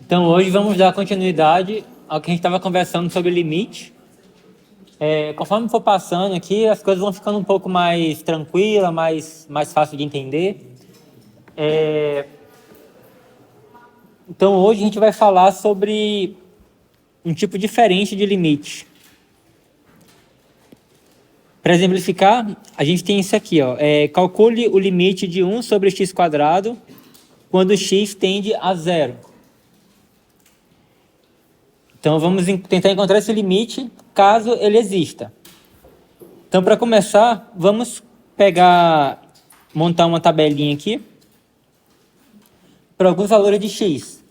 Então, hoje vamos dar continuidade ao que a gente estava conversando sobre limite. Conforme for passando aqui, as coisas vão ficando um pouco mais tranquilas, mais fácil de entender. Então, hoje a gente vai falar sobre um tipo diferente de limite. Para exemplificar, a gente tem isso aqui, ó. Calcule o limite de 1 sobre x² quando x tende a zero. Então, vamos tentar encontrar esse limite, caso ele exista. Então, para começar, vamos montar uma tabelinha aqui para alguns valores de x.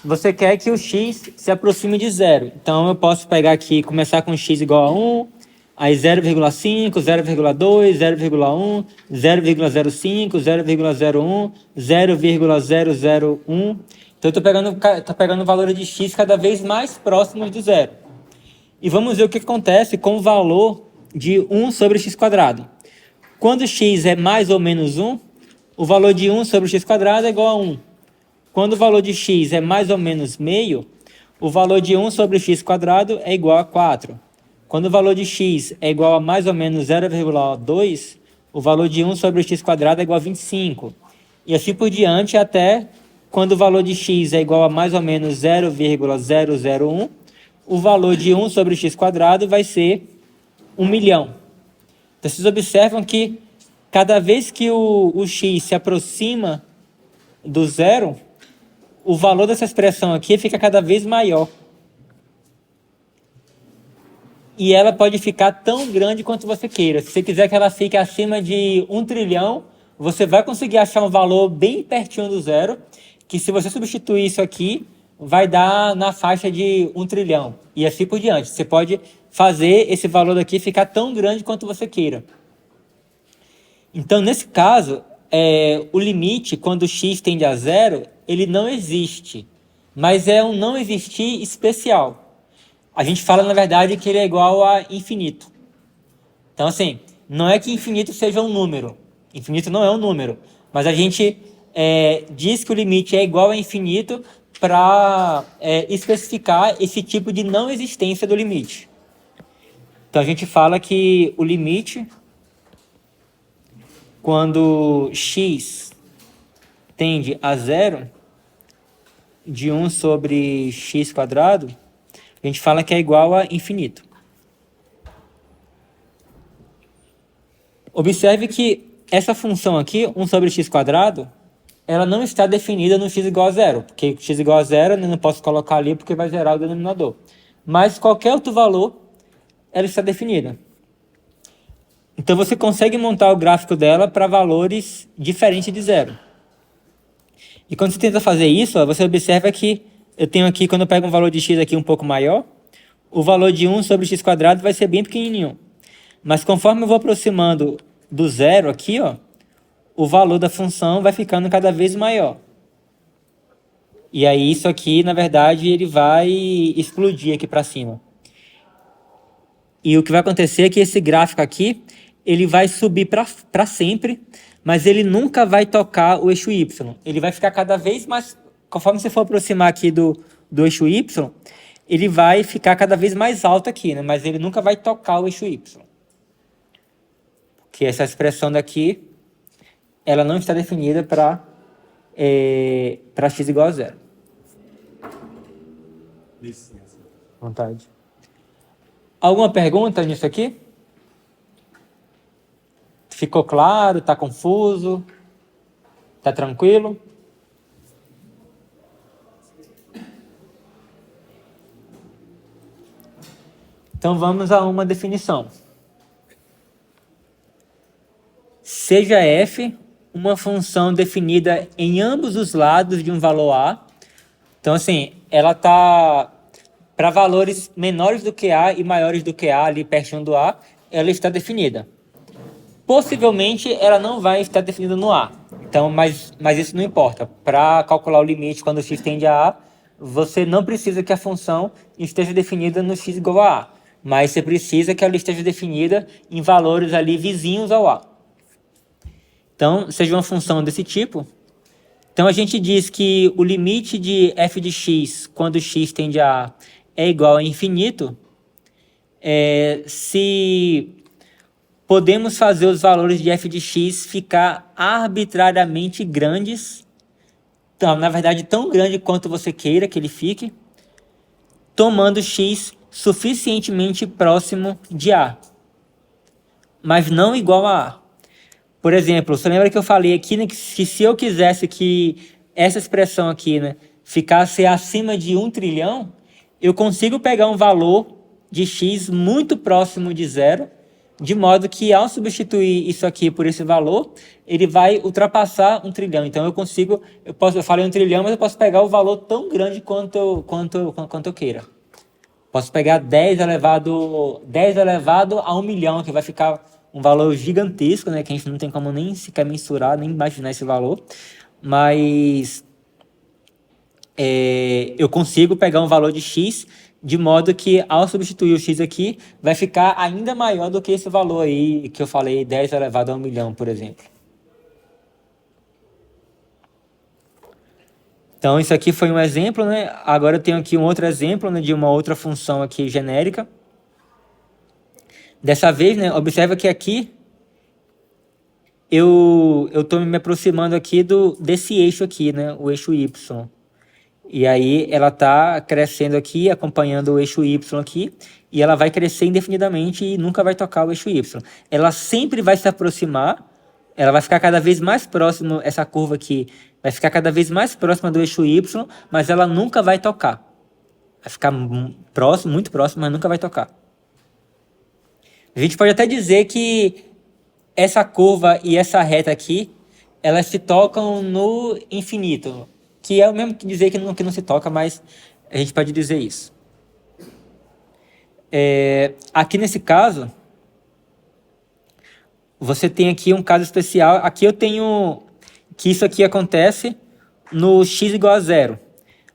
Você quer que o x se aproxime de zero. Então, eu posso pegar aqui, começar com x igual a 1, aí 0,5, 0,2, 0,1, 0,05, 0,01, 0,001. Então, eu estou pegando valores de x cada vez mais próximos do zero. E vamos ver o que acontece com o valor de 1 sobre x². Quando x é mais ou menos 1, o valor de 1 sobre x² é igual a 1. Quando o valor de x é mais ou menos meio, o valor de 1 sobre x² é igual a 4. Quando o valor de x é igual a mais ou menos 0,2, o valor de 1 sobre x² é igual a 25. E assim por diante até quando o valor de x é igual a mais ou menos 0,001, o valor de 1 sobre x² vai ser 1 milhão. Então, vocês observam que cada vez que o x se aproxima do zero, o valor dessa expressão aqui fica cada vez maior. E ela pode ficar tão grande quanto você queira. Se você quiser que ela fique acima de 1 trilhão, você vai conseguir achar um valor bem pertinho do zero, que se você substituir isso aqui, vai dar na faixa de 1 trilhão. E assim por diante. Você pode fazer esse valor daqui ficar tão grande quanto você queira. Então, nesse caso, o limite, quando x tende a zero, ele não existe. Mas é um não existir especial. A gente fala, na verdade, que ele é igual a infinito. Então, assim, não é que infinito seja um número. Infinito não é um número. Mas a gente diz que o limite é igual a infinito para especificar esse tipo de não existência do limite. Então, a gente fala que o limite, quando x tende a zero, de 1 sobre x², a gente fala que é igual a infinito. Observe que essa função aqui, 1 sobre x², ela não está definida no x igual a zero, porque x igual a zero eu não posso colocar ali porque vai zerar o denominador. Mas qualquer outro valor, ela está definida. Então você consegue montar o gráfico dela para valores diferentes de zero. E quando você tenta fazer isso, você observa que eu tenho aqui, quando eu pego um valor de x aqui um pouco maior, o valor de 1 sobre x² vai ser bem pequenininho. Mas conforme eu vou aproximando do zero aqui, ó, o valor da função vai ficando cada vez maior. E aí isso aqui, na verdade, ele vai explodir aqui para cima. E o que vai acontecer é que esse gráfico aqui, ele vai subir para sempre, mas ele nunca vai tocar o eixo Y. Ele vai ficar cada vez mais, conforme você for aproximar aqui do eixo Y, ele vai ficar cada vez mais alto aqui, né? Mas ele nunca vai tocar o eixo Y. Porque essa expressão daqui, ela não está definida para x igual a zero. Licença. Vontade. Alguma pergunta nisso aqui? Ficou claro? Está confuso? Está tranquilo? Então vamos a uma definição. Seja f uma função definida em ambos os lados de um valor a. Então, assim, ela está para valores menores do que a e maiores do que a, ali pertinho do a, ela está definida. Possivelmente, ela não vai estar definida no a. Então, mas isso não importa. Para calcular o limite quando x tende a a, você não precisa que a função esteja definida no x igual a a. Mas você precisa que ela esteja definida em valores ali vizinhos ao a. Então, seja uma função desse tipo, Então, a gente diz que o limite de f de x, quando x tende a A, é igual a infinito, se podemos fazer os valores de f de x ficar arbitrariamente grandes, então, na verdade, tão grande quanto você queira que ele fique, tomando x suficientemente próximo de A, mas não igual a A. Por exemplo, você lembra que eu falei aqui, né, que se eu quisesse que essa expressão aqui, né, ficasse acima de 1 trilhão, eu consigo pegar um valor de x muito próximo de zero, de modo que ao substituir isso aqui por esse valor, ele vai ultrapassar 1 trilhão. Então eu falei 1 trilhão, mas eu posso pegar o valor tão grande quanto eu queira. Posso pegar 10 elevado a 1 milhão, que vai ficar um valor gigantesco, né? Que a gente não tem como nem sequer mensurar, nem imaginar esse valor. Mas eu consigo pegar um valor de x, de modo que ao substituir o x aqui, vai ficar ainda maior do que esse valor aí que eu falei, 10 elevado a 1 milhão, por exemplo. Então, isso aqui foi um exemplo, né? Agora eu tenho aqui um outro exemplo, né, de uma outra função aqui genérica. Dessa vez, né, observa que aqui eu estou me aproximando aqui desse eixo aqui, né, o eixo y. E aí ela está crescendo aqui, acompanhando o eixo y aqui, e ela vai crescer indefinidamente e nunca vai tocar o eixo y. Ela sempre vai se aproximar, ela vai ficar cada vez mais próximo, essa curva aqui vai ficar cada vez mais próxima do eixo y, mas ela nunca vai tocar. Vai ficar próximo, muito próximo, mas nunca vai tocar. A gente pode até dizer que essa curva e essa reta aqui, elas se tocam no infinito, que é o mesmo que dizer que não se toca, mas a gente pode dizer isso. Aqui nesse caso, você tem aqui um caso especial. Aqui eu tenho que isso aqui acontece no x igual a zero.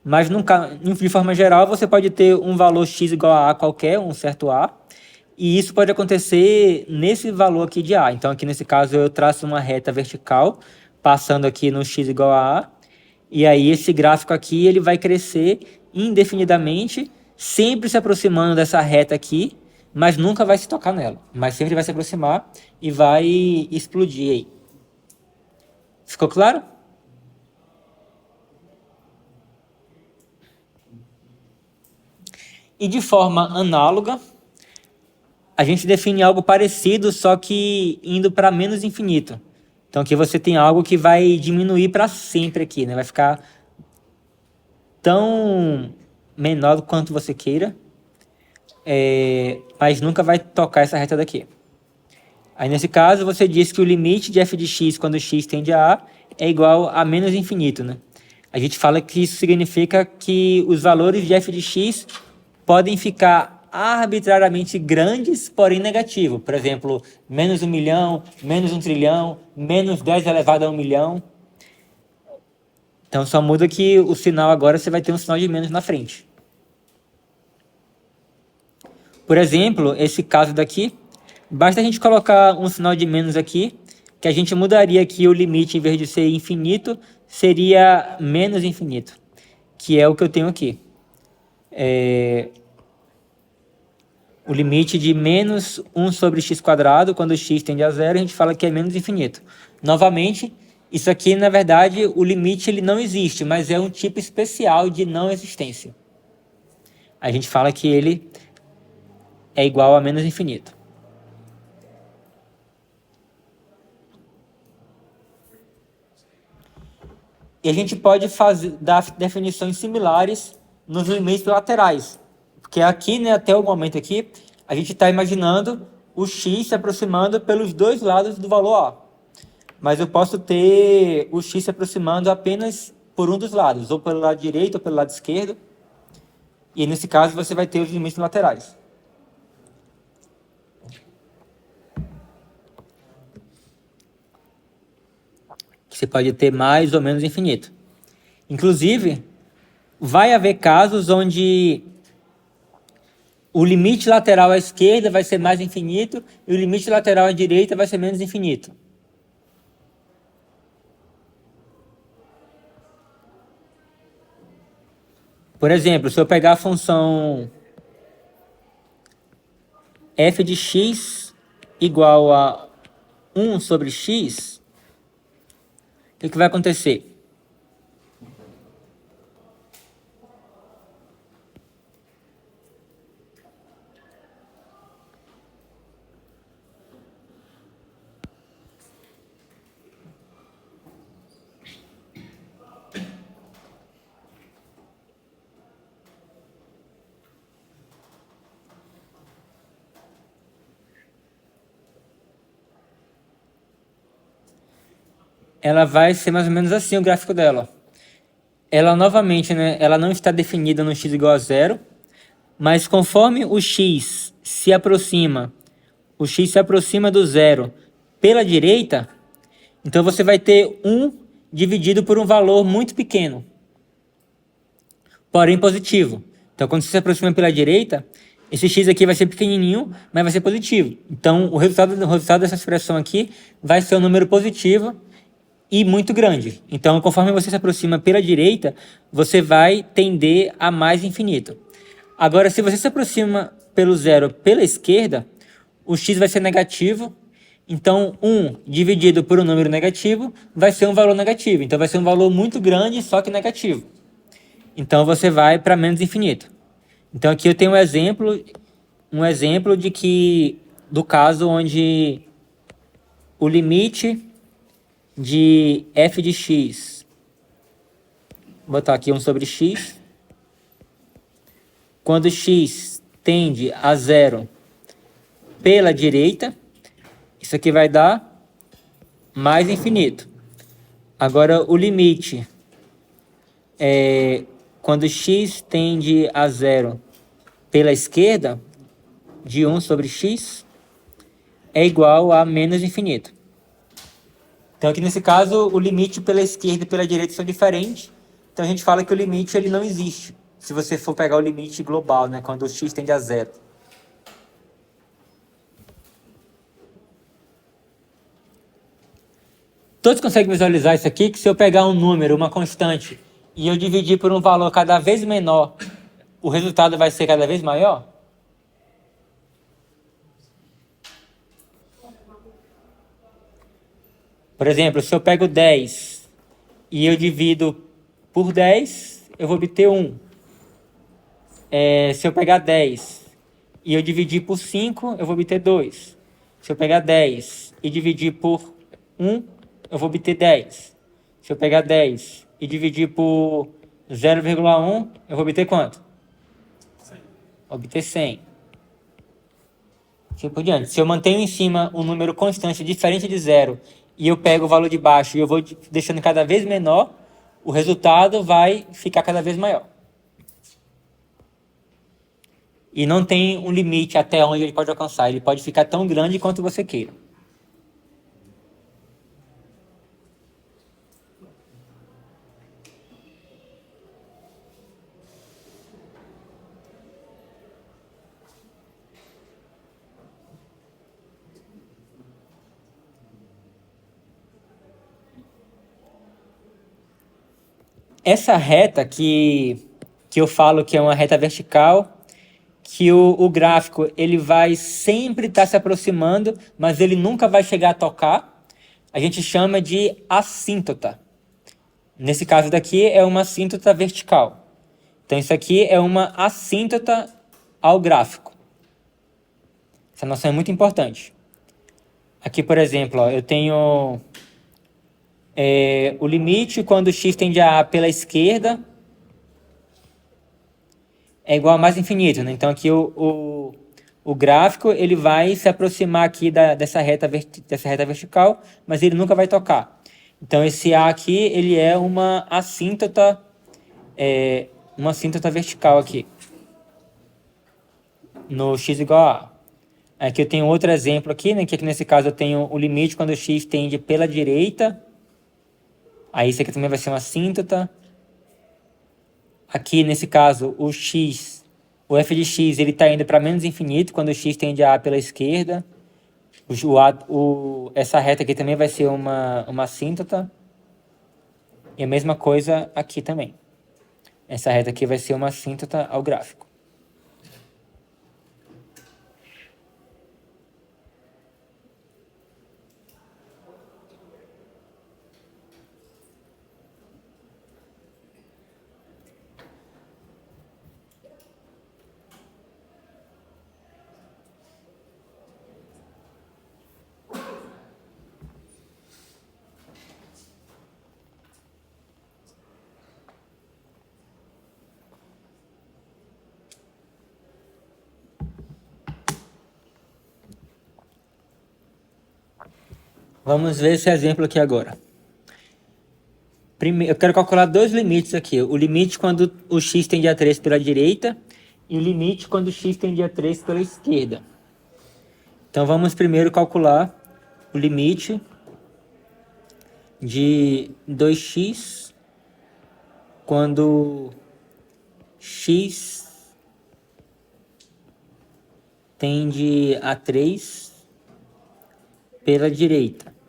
Mas de forma geral, você pode ter um valor x igual a qualquer, um certo a, e isso pode acontecer nesse valor aqui de a. Então, aqui nesse caso, eu traço uma reta vertical, passando aqui no x igual a, e aí esse gráfico aqui ele vai crescer indefinidamente, sempre se aproximando dessa reta aqui, mas nunca vai se tocar nela. Mas sempre vai se aproximar e vai explodir aí. Ficou claro? E de forma análoga, a gente define algo parecido, só que indo para menos infinito. Então aqui você tem algo que vai diminuir para sempre aqui, né? Vai ficar tão menor quanto você queira, mas nunca vai tocar essa reta daqui. Aí nesse caso você diz que o limite de f de x quando x tende a A é igual a menos infinito, né? A gente fala que isso significa que os valores de f de x podem ficar arbitrariamente grandes, porém negativo. Por exemplo, menos 1 milhão, menos 1 trilhão, menos 10 elevado a 1 milhão. Então só muda que o sinal agora você vai ter um sinal de menos na frente. Por exemplo, esse caso daqui, basta a gente colocar um sinal de menos aqui, que a gente mudaria aqui o limite, em vez de ser infinito, seria menos infinito, que é o que eu tenho aqui. O limite de menos 1 sobre x², quando x tende a zero, a gente fala que é menos infinito. Novamente, isso aqui, na verdade, o limite ele não existe, mas é um tipo especial de não existência. A gente fala que ele é igual a menos infinito. E a gente pode dar definições similares nos limites laterais. Porque aqui, né, até o momento aqui, a gente está imaginando o x se aproximando pelos dois lados do valor A. Mas eu posso ter o x se aproximando apenas por um dos lados, ou pelo lado direito ou pelo lado esquerdo. E nesse caso você vai ter os limites laterais. Você pode ter mais ou menos infinito. Inclusive, vai haver casos onde o limite lateral à esquerda vai ser mais infinito e o limite lateral à direita vai ser menos infinito. Por exemplo, se eu pegar a função f de x igual a 1 sobre x, o que vai acontecer? Ela vai ser mais ou menos assim o gráfico dela. Ela novamente, né, ela não está definida no x igual a zero, mas conforme o x se aproxima do zero pela direita, então você vai ter 1 dividido por um valor muito pequeno, porém positivo. Então quando você se aproxima pela direita, esse x aqui vai ser pequenininho, mas vai ser positivo. Então o resultado dessa expressão aqui vai ser um número positivo e muito grande. Então, conforme você se aproxima pela direita, você vai tender a mais infinito. Agora, se você se aproxima pelo zero pela esquerda, o x vai ser negativo. Então, 1 dividido por um número negativo vai ser um valor negativo. Então, vai ser um valor muito grande, só que negativo. Então, você vai para menos infinito. Então, aqui eu tenho um exemplo do caso onde o limite de f de x, vou botar aqui 1 sobre x, quando x tende a zero pela direita, isso aqui vai dar mais infinito. Agora o limite quando x tende a zero pela esquerda, de 1 sobre x, é igual a menos infinito. Então aqui nesse caso, o limite pela esquerda e pela direita são diferentes. Então a gente fala que o limite ele não existe. Se você for pegar o limite global, né, quando o x tende a zero. Todos conseguem visualizar isso aqui? Que se eu pegar um número, uma constante, e eu dividir por um valor cada vez menor, o resultado vai ser cada vez maior? Por exemplo, se eu pego 10 e eu divido por 10, eu vou obter 1. Se eu pegar 10 e eu dividir por 5, eu vou obter 2. Se eu pegar 10 e dividir por 1, eu vou obter 10. Se eu pegar 10 e dividir por 0,1, eu vou obter quanto? 100. Obter 100. Assim por diante. Se eu mantenho em cima um número constante diferente de zero e eu pego o valor de baixo e eu vou deixando cada vez menor, o resultado vai ficar cada vez maior. E não tem um limite até onde ele pode alcançar. Ele pode ficar tão grande quanto você queira. Essa reta que eu falo que é uma reta vertical, que o gráfico ele vai sempre estar se aproximando, mas ele nunca vai chegar a tocar, a gente chama de assíntota. Nesse caso daqui é uma assíntota vertical. Então isso aqui é uma assíntota ao gráfico. Essa noção é muito importante. Aqui, por exemplo, ó, eu tenho o limite quando x tende a pela esquerda é igual a mais infinito, né? Então aqui o gráfico ele vai se aproximar aqui dessa reta vertical, mas ele nunca vai tocar. Então esse A aqui ele é uma assíntota vertical aqui no x igual a A. Aqui eu tenho outro exemplo aqui, né? Que aqui nesse caso eu tenho o limite quando x tende pela direita. Aí isso aqui também vai ser uma assíntota. Aqui nesse caso o f de x ele está indo para menos infinito quando o x tende a pela esquerda. Essa reta aqui também vai ser uma assíntota. E a mesma coisa aqui também. Essa reta aqui vai ser uma assíntota ao gráfico. Vamos ver esse exemplo aqui agora. Primeiro, eu quero calcular dois limites aqui. O limite quando o x tende a 3 pela direita e o limite quando o x tende a 3 pela esquerda. Então vamos primeiro calcular o limite de 2x quando x tende a 3 pela direita.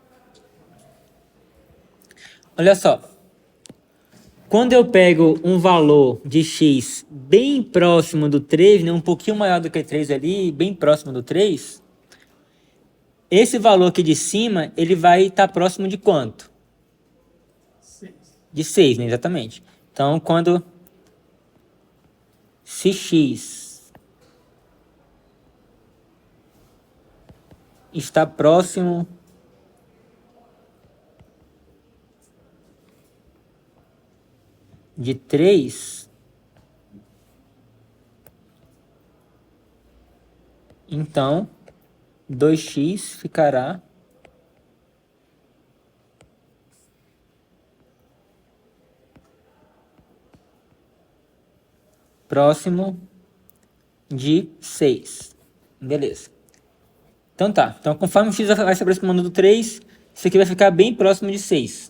Olha só, quando eu pego um valor de x bem próximo do 3, né, um pouquinho maior do que 3 ali, bem próximo do 3, esse valor aqui de cima, ele vai estar próximo de quanto? 6. De 6, né, exatamente. Então, se x está próximo de 3, então 2x ficará próximo de 6. Beleza. Então tá. Então conforme o x vai se aproximando do 3, isso aqui vai ficar bem próximo de 6.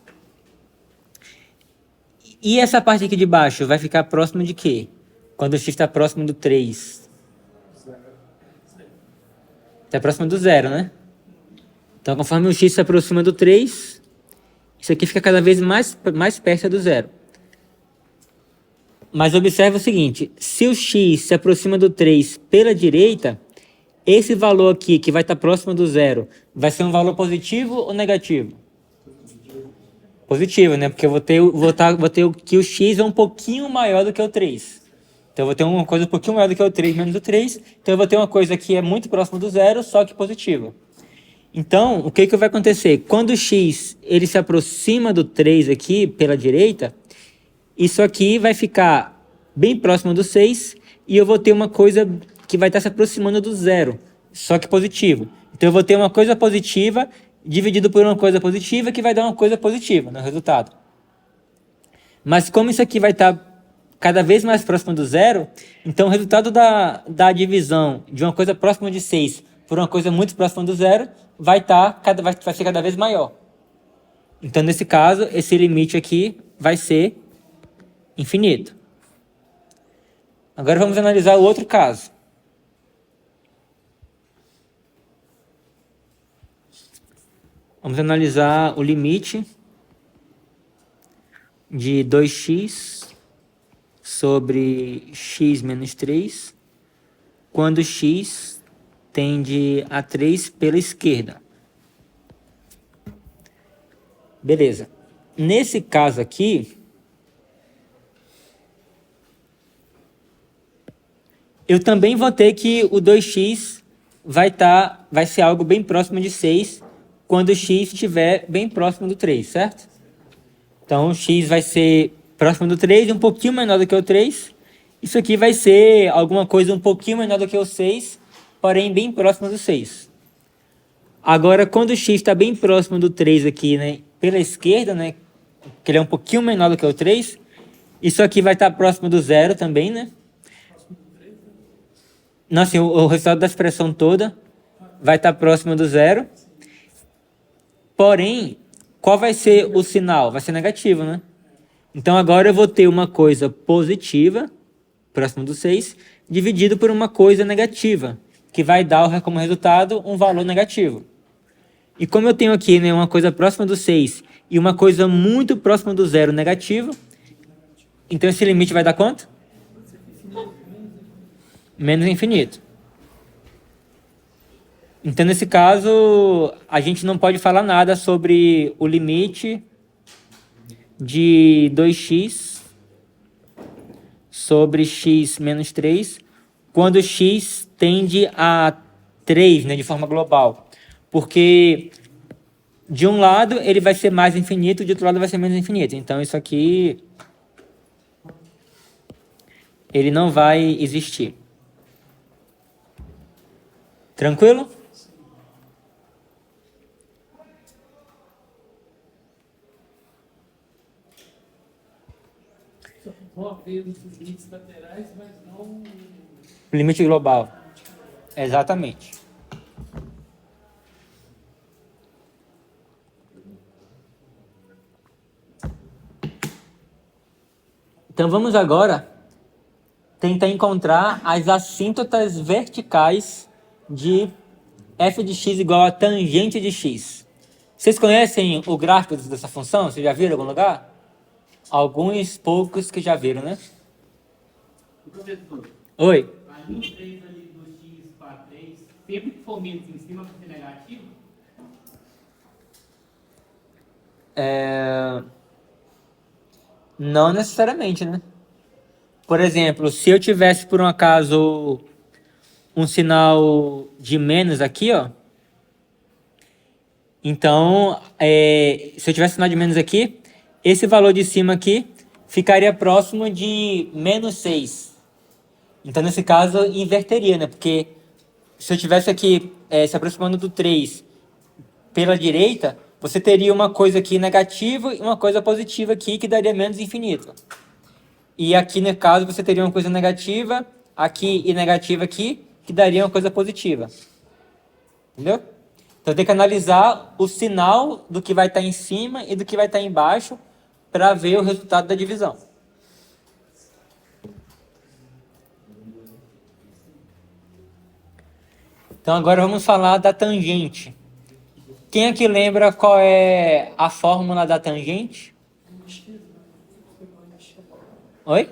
E essa parte aqui de baixo vai ficar próximo de quê? Quando o x está próximo do 3. Está próximo do 0, né? Então, conforme o x se aproxima do 3, isso aqui fica cada vez mais perto do 0. Mas observe o seguinte, se o x se aproxima do 3 pela direita, esse valor aqui, que vai estar próximo do 0, vai ser um valor positivo ou negativo? Positivo, né? Porque eu vou ter que o x é um pouquinho maior do que o 3. Então eu vou ter uma coisa um pouquinho maior do que o 3 menos o 3. Então eu vou ter uma coisa que é muito próxima do 0, só que positiva. Então, o que vai acontecer? Quando o x ele se aproxima do 3 aqui, pela direita, isso aqui vai ficar bem próximo do 6 e eu vou ter uma coisa que vai estar se aproximando do 0, só que positivo. Então eu vou ter uma coisa positiva dividido por uma coisa positiva que vai dar uma coisa positiva no resultado. Mas como isso aqui vai estar cada vez mais próximo do 0, então o resultado da divisão de uma coisa próxima de 6 por uma coisa muito próxima do 0 vai ser cada vez maior. Então, nesse caso, esse limite aqui vai ser infinito. Agora vamos analisar o outro caso. Vamos analisar o limite de 2x sobre x menos 3, quando x tende a 3 pela esquerda. Beleza. Nesse caso aqui, eu também vou ter que o 2x vai ser algo bem próximo de 6, quando o x estiver bem próximo do 3, certo? Então, o x vai ser próximo do 3 e um pouquinho menor do que o 3. Isso aqui vai ser alguma coisa um pouquinho menor do que o 6, porém bem próximo do 6. Agora, quando o x está bem próximo do 3 aqui, né, pela esquerda, né, que ele é um pouquinho menor do que o 3, isso aqui vai estar próximo do 0 também, né? Não, assim, o resultado da expressão toda vai estar próximo do 0. Porém, qual vai ser o sinal? Vai ser negativo, né? Então, agora eu vou ter uma coisa positiva, próximo do 6, dividido por uma coisa negativa, que vai dar como resultado um valor negativo. E como eu tenho aqui, né, uma coisa próxima do 6 e uma coisa muito próxima do 0 negativo, Então esse limite vai dar quanto? Menos infinito. Então, nesse caso, a gente não pode falar nada sobre o limite de 2x sobre x menos 3, quando x tende a 3, né, de forma global. Porque de um lado ele vai ser mais infinito, de outro lado vai ser menos infinito. Então, isso aqui ele não vai existir. Tranquilo? Só ver os limites laterais, mas não. Limite global. Exatamente. Então vamos agora tentar encontrar as assíntotas verticais de f de x igual a tangente de x. Vocês conhecem o gráfico dessa função? Vocês já viram em algum lugar? Alguns poucos que já viram, né? Professor, Oi. a linha 3 ali do x para 3, sempre que for menos em cima vai ser negativo? Não necessariamente, né? Por exemplo, se eu tivesse por um acaso um sinal de menos aqui, ó. Então, se eu tivesse sinal de menos aqui, esse valor de cima aqui ficaria próximo de menos 6. Então, nesse caso, inverteria, né? Porque se eu tivesse aqui se aproximando do 3 pela direita, você teria uma coisa aqui negativa e uma coisa positiva aqui que daria menos infinito. E aqui, no caso, você teria uma coisa negativa aqui e negativa aqui, que daria uma coisa positiva. Entendeu? Então tem que analisar o sinal do que vai estar em cima e do que vai estar embaixo para ver o resultado da divisão. Então agora vamos falar da tangente. Quem aqui lembra qual é a fórmula da tangente? Oi?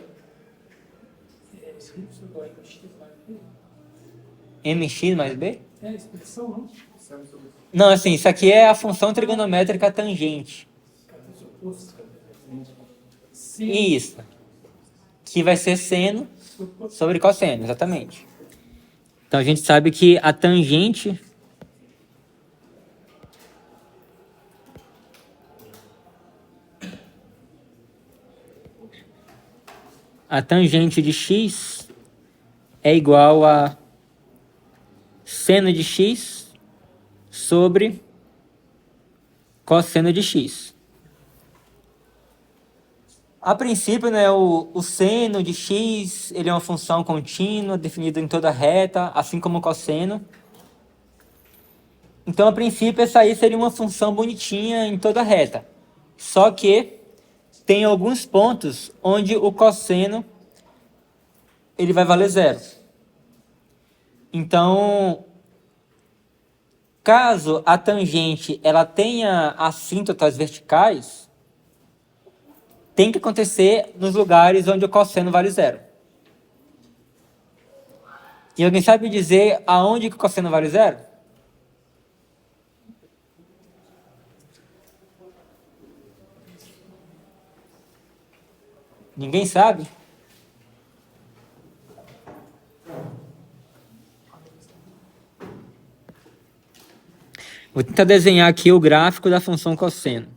Mx mais b? É, expressão, não? Não, assim, isso aqui é a função trigonométrica tangente. Sim. Isso. Que vai ser seno sobre cosseno, exatamente. Então a gente sabe que a tangente de x é igual a seno de x sobre cosseno de x. A princípio, né, o seno de x ele é uma função contínua, definida em toda reta, assim como o cosseno. Então, a princípio, essa aí seria uma função bonitinha em toda reta. Só que tem alguns pontos onde o cosseno ele vai valer zero. Então, caso a tangente ela tenha assíntotas verticais, tem que acontecer nos lugares onde o cosseno vale zero. E alguém sabe dizer aonde que o cosseno vale zero? Ninguém sabe? Vou tentar desenhar aqui o gráfico da função cosseno.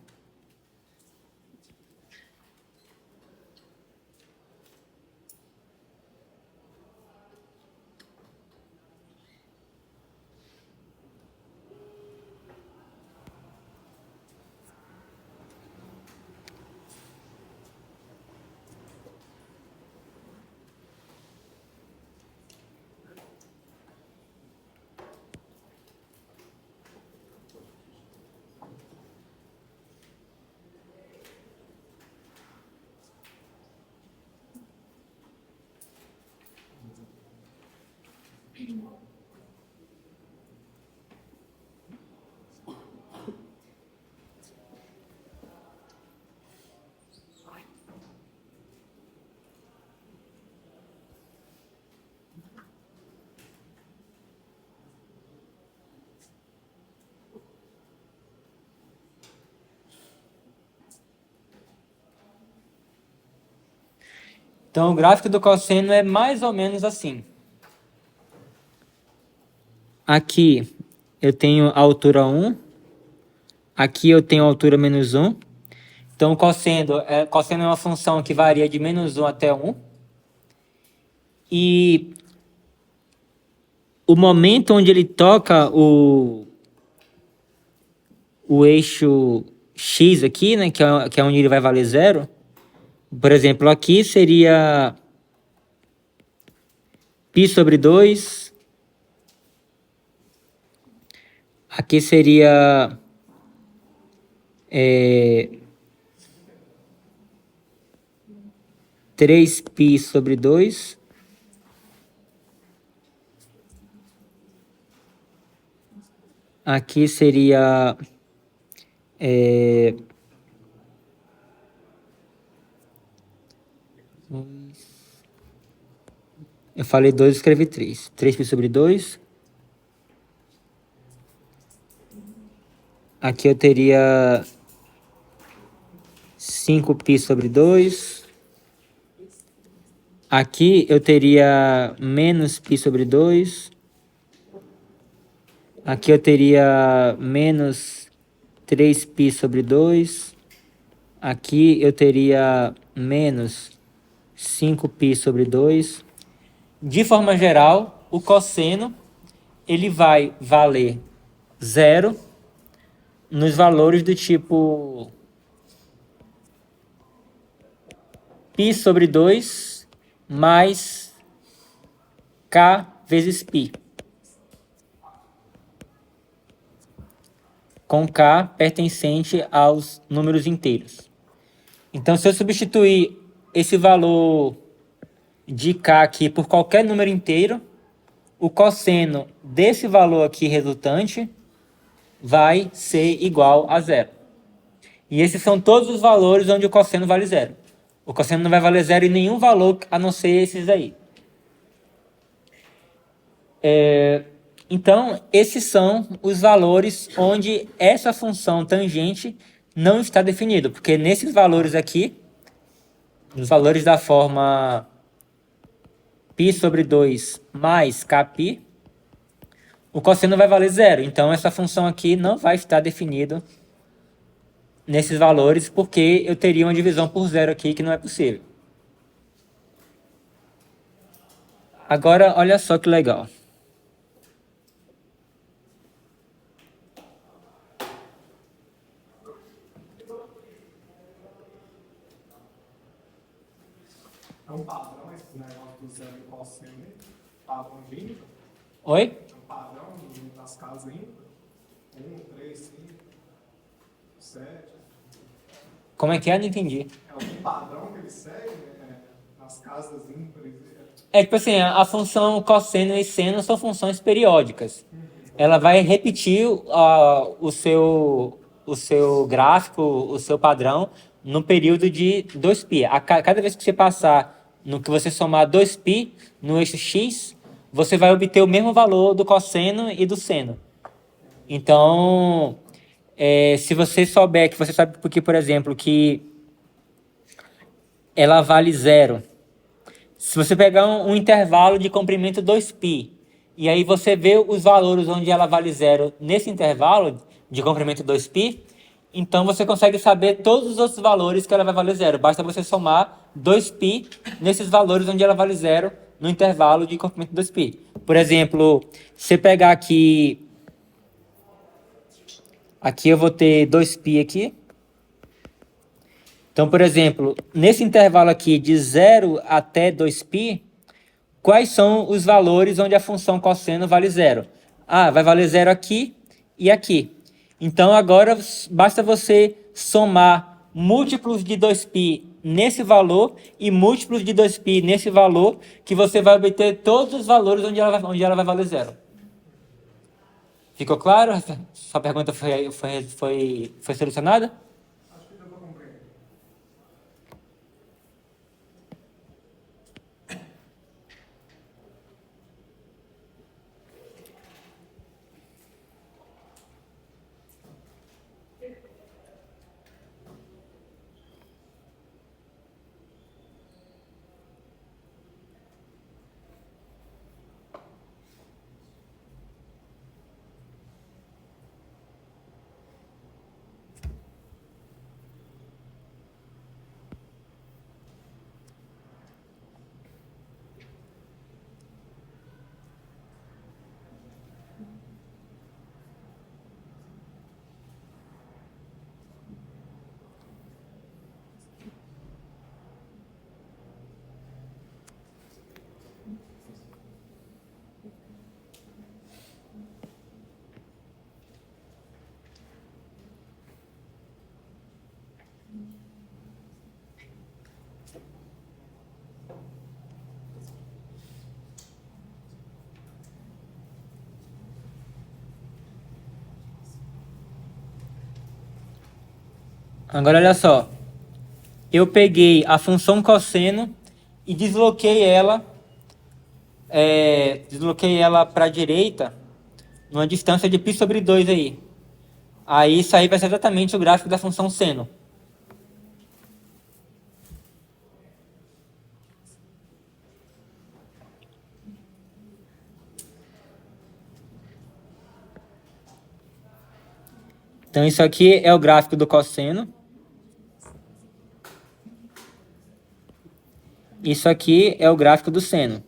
Então, o gráfico do cosseno é mais ou menos assim. Aqui eu tenho a altura 1. Aqui eu tenho a altura menos 1. Então, cosseno é uma função que varia de menos 1 até 1. E o momento onde ele toca o eixo x aqui, né, que é onde ele vai valer zero. Por exemplo, aqui seria π sobre 2. Aqui seria 3π sobre 2. Aqui seria eu falei 2, escrevi 3. 3π sobre 2. Aqui eu teria 5π sobre 2. Aqui eu teria menos π sobre 2. Aqui eu teria menos 3π sobre 2. Aqui eu teria menos 5π sobre 2. De forma geral, o cosseno ele vai valer zero nos valores do tipo π sobre 2 mais k vezes π, com k pertencente aos números inteiros. Então, se eu substituir esse valor de k aqui por qualquer número inteiro, o cosseno desse valor aqui resultante vai ser igual a zero. E esses são todos os valores onde o cosseno vale zero. O cosseno não vai valer zero em nenhum valor a não ser esses aí. Então, esses são os valores onde essa função tangente não está definida, porque nesses valores aqui, nos valores da forma π sobre 2 mais kπ, o cosseno vai valer zero. Então, essa função aqui não vai estar definida nesses valores, porque eu teria uma divisão por zero aqui, que não é possível. Agora, olha só que legal. É um padrão esse negócio do zero e cosseno, padrão de ímpar? Oi? É um padrão nas casas ímpar? 1, 3, 5, 7. Como é que é? Não entendi. É um padrão que ele segue, né, nas casas ímpares? É tipo assim, a função cosseno e seno são funções periódicas. Ela vai repetir o seu gráfico, o seu padrão, no período de 2π. Cada vez que você passar, no que você somar 2π no eixo x, você vai obter o mesmo valor do cosseno e do seno. Então, se você souber que você sabe porque, por exemplo, que ela vale zero. Se você pegar um intervalo de comprimento 2π, e aí você vê os valores onde ela vale zero nesse intervalo de comprimento 2π, então você consegue saber todos os outros valores que ela vai valer zero. Basta você somar 2π nesses valores onde ela vale zero no intervalo de comprimento 2π. Por exemplo, se você pegar aqui eu vou ter 2π aqui. Então, por exemplo, nesse intervalo aqui de 0 até 2π, quais são os valores onde a função cosseno vale zero? Ah, vai valer zero aqui e aqui. Então, agora basta você somar múltiplos de 2π nesse valor e múltiplos de 2π nesse valor, que você vai obter todos os valores onde ela vai valer zero. Ficou claro? Sua pergunta foi solucionada? Acho que deu para compreender. Agora olha só. Eu peguei a função cosseno e desloquei ela para a direita numa distância de π sobre 2 aí. Aí isso aí vai ser exatamente o gráfico da função seno. Então isso aqui é o gráfico do cosseno. Isso aqui é o gráfico do seno.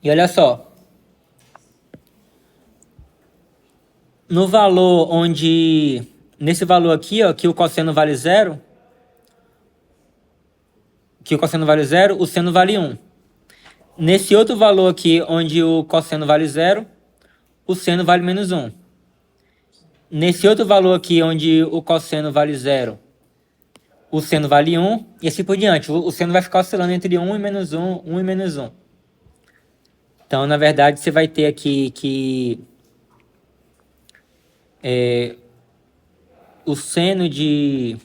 E olha só. No valor onde... Nesse valor aqui, ó, que o cosseno vale 0, o seno vale 1. Nesse outro valor aqui, onde o cosseno vale 0, o seno vale menos 1. Nesse outro valor aqui, onde o cosseno vale 0, o seno vale 1, e assim por diante. O seno vai ficar oscilando entre 1 e menos 1, 1 e menos 1. Então, na verdade, você vai ter aqui que o seno de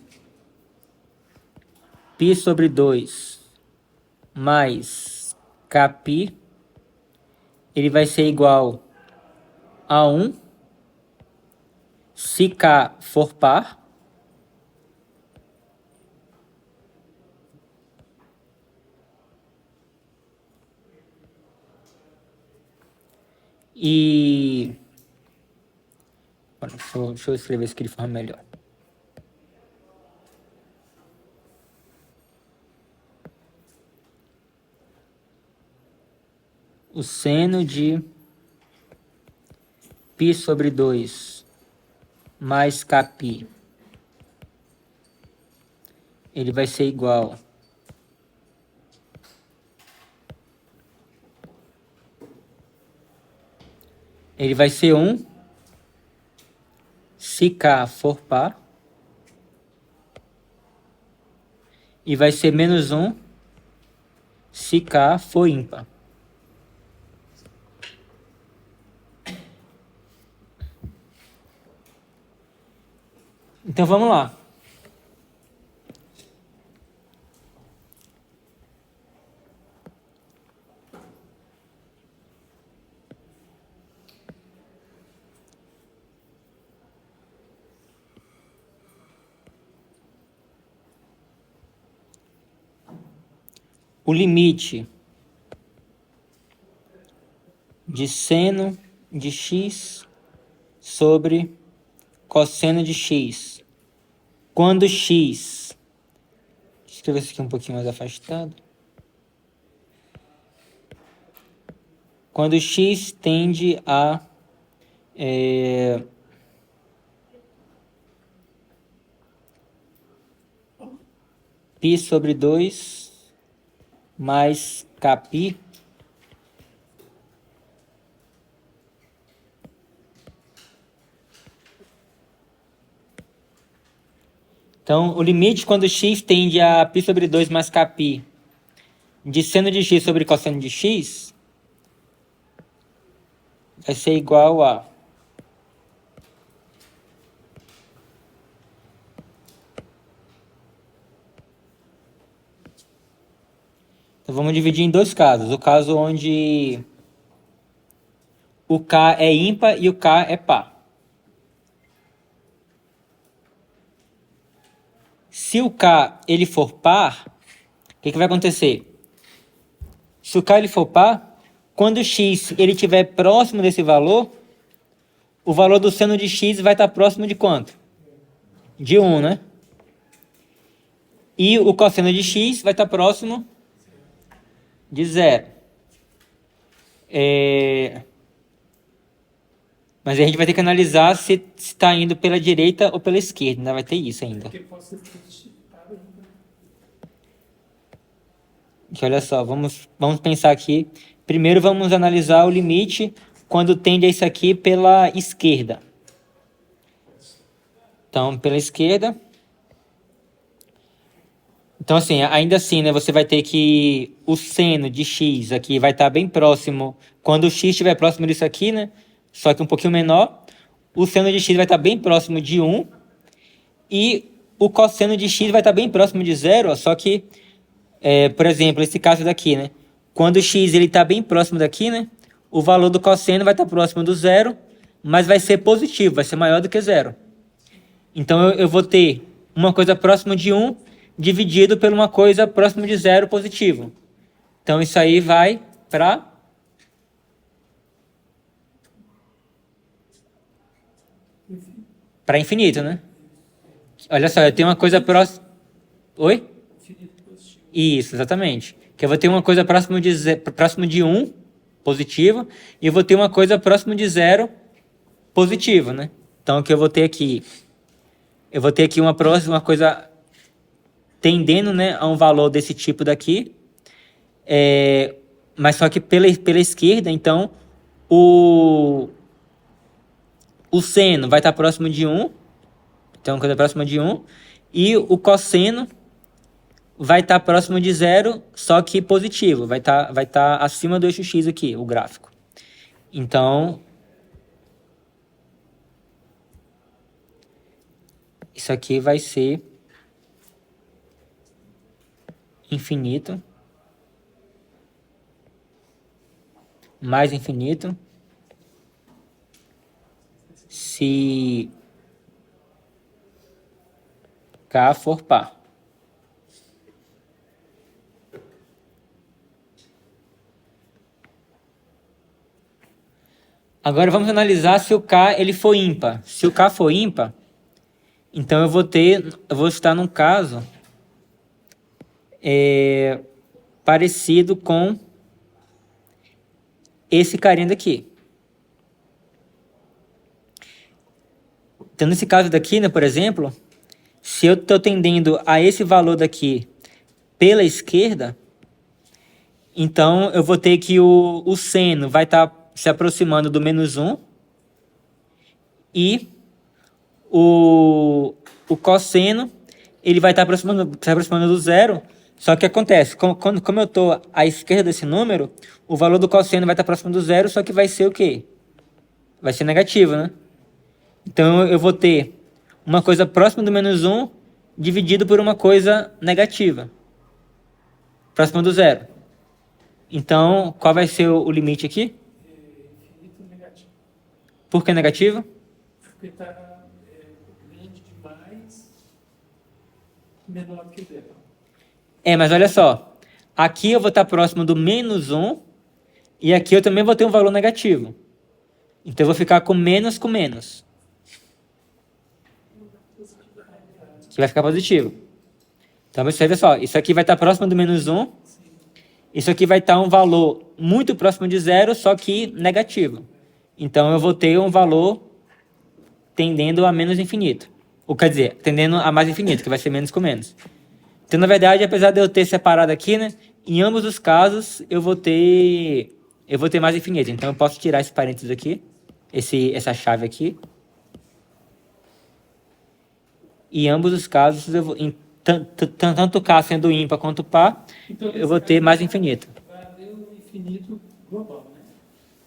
π sobre 2 mais kπ, ele vai ser igual a 1 se k for par. E... Deixa eu escrever isso aqui de forma melhor. O seno de π sobre 2 mais kπ, ele vai ser igual ele vai ser 1 se k for par, e vai ser menos 1 se k for ímpar. Então vamos lá. O limite de seno de x sobre cosseno de x, quando x... Deixa eu escrever isso aqui um pouquinho mais afastado. Quando x tende a π sobre 2 mais kπ, então, o limite quando x tende a π sobre 2 mais kπ de seno de x sobre cosseno de x vai ser igual a Então, vamos dividir em dois casos. O caso onde o k é ímpar e o k é par. Se o k ele for par, o que vai acontecer? Se o k ele for par, quando o x ele estiver próximo desse valor, o valor do seno de x vai estar próximo de quanto? De 1, né? E o cosseno de x vai estar próximo de 0. Mas a gente vai ter que analisar se está indo pela direita ou pela esquerda. Ainda vai ter isso ainda. Porque pode ser justificado ainda. Que olha só, vamos pensar aqui. Primeiro vamos analisar o limite quando tende a isso aqui pela esquerda. Então, pela esquerda, Então, assim, ainda assim, né, você vai ter que o seno de x aqui vai estar bem próximo, quando o x estiver próximo disso aqui, né, só que um pouquinho menor, o seno de x vai estar bem próximo de 1 e o cosseno de x vai estar bem próximo de zero, ó, só que, por exemplo, esse caso daqui, né, quando o x ele está bem próximo daqui, né, o valor do cosseno vai estar próximo do zero, mas vai ser positivo, vai ser maior do que zero. Então, eu vou ter uma coisa próxima de 1 dividido por uma coisa próxima de zero positivo. Então, isso aí vai para infinito, né? Olha só, eu tenho uma coisa próxima... Oi? Isso, exatamente. Que eu vou ter uma coisa próximo de 1 positivo e eu vou ter uma coisa próximo de zero positivo, né? Então, o que eu vou ter aqui... Eu vou ter aqui uma coisa tendendo, né, a um valor desse tipo daqui, mas só que pela esquerda, então, o seno vai estar próximo de 1, então, uma coisa próxima de 1, e o cosseno vai estar próximo de zero, só que positivo, vai estar acima do eixo x aqui, o gráfico. Então, isso aqui vai ser infinito, mais infinito, se K for par. Agora vamos analisar se o K ele for ímpar. Se o K for ímpar, então eu vou estar num caso parecido com esse carinha daqui. Então, nesse caso daqui, né, por exemplo, se eu estou tendendo a esse valor daqui pela esquerda, então eu vou ter que o seno vai estar se aproximando do menos 1 e o cosseno ele vai estar se aproximando do zero. Só que acontece, como eu estou à esquerda desse número, o valor do cosseno vai estar próximo do zero, só que vai ser o quê? Vai ser negativo, né? Então eu vou ter uma coisa próxima do menos 1 dividido por uma coisa negativa, próxima do zero. Então, qual vai ser o limite aqui? Infinito negativo. Por que negativo? Porque está grande demais, menor que zero. Mas olha só. Aqui eu vou estar próximo do menos 1 e aqui eu também vou ter um valor negativo. Então eu vou ficar com menos. Que vai ficar positivo. Então você vê só, isso aqui vai estar próximo do menos 1. Isso aqui vai estar um valor muito próximo de zero, só que negativo. Então eu vou ter um valor tendendo a menos infinito. Ou quer dizer, tendendo a mais infinito, que vai ser menos com menos. Então, na verdade, apesar de eu ter separado aqui, né, em ambos os casos eu vou ter mais infinito. Então eu posso tirar esse parênteses aqui, essa chave aqui. Em ambos os casos, tanto K sendo ímpar quanto par, Então, eu vou ter mais infinito. Vai o infinito global, né?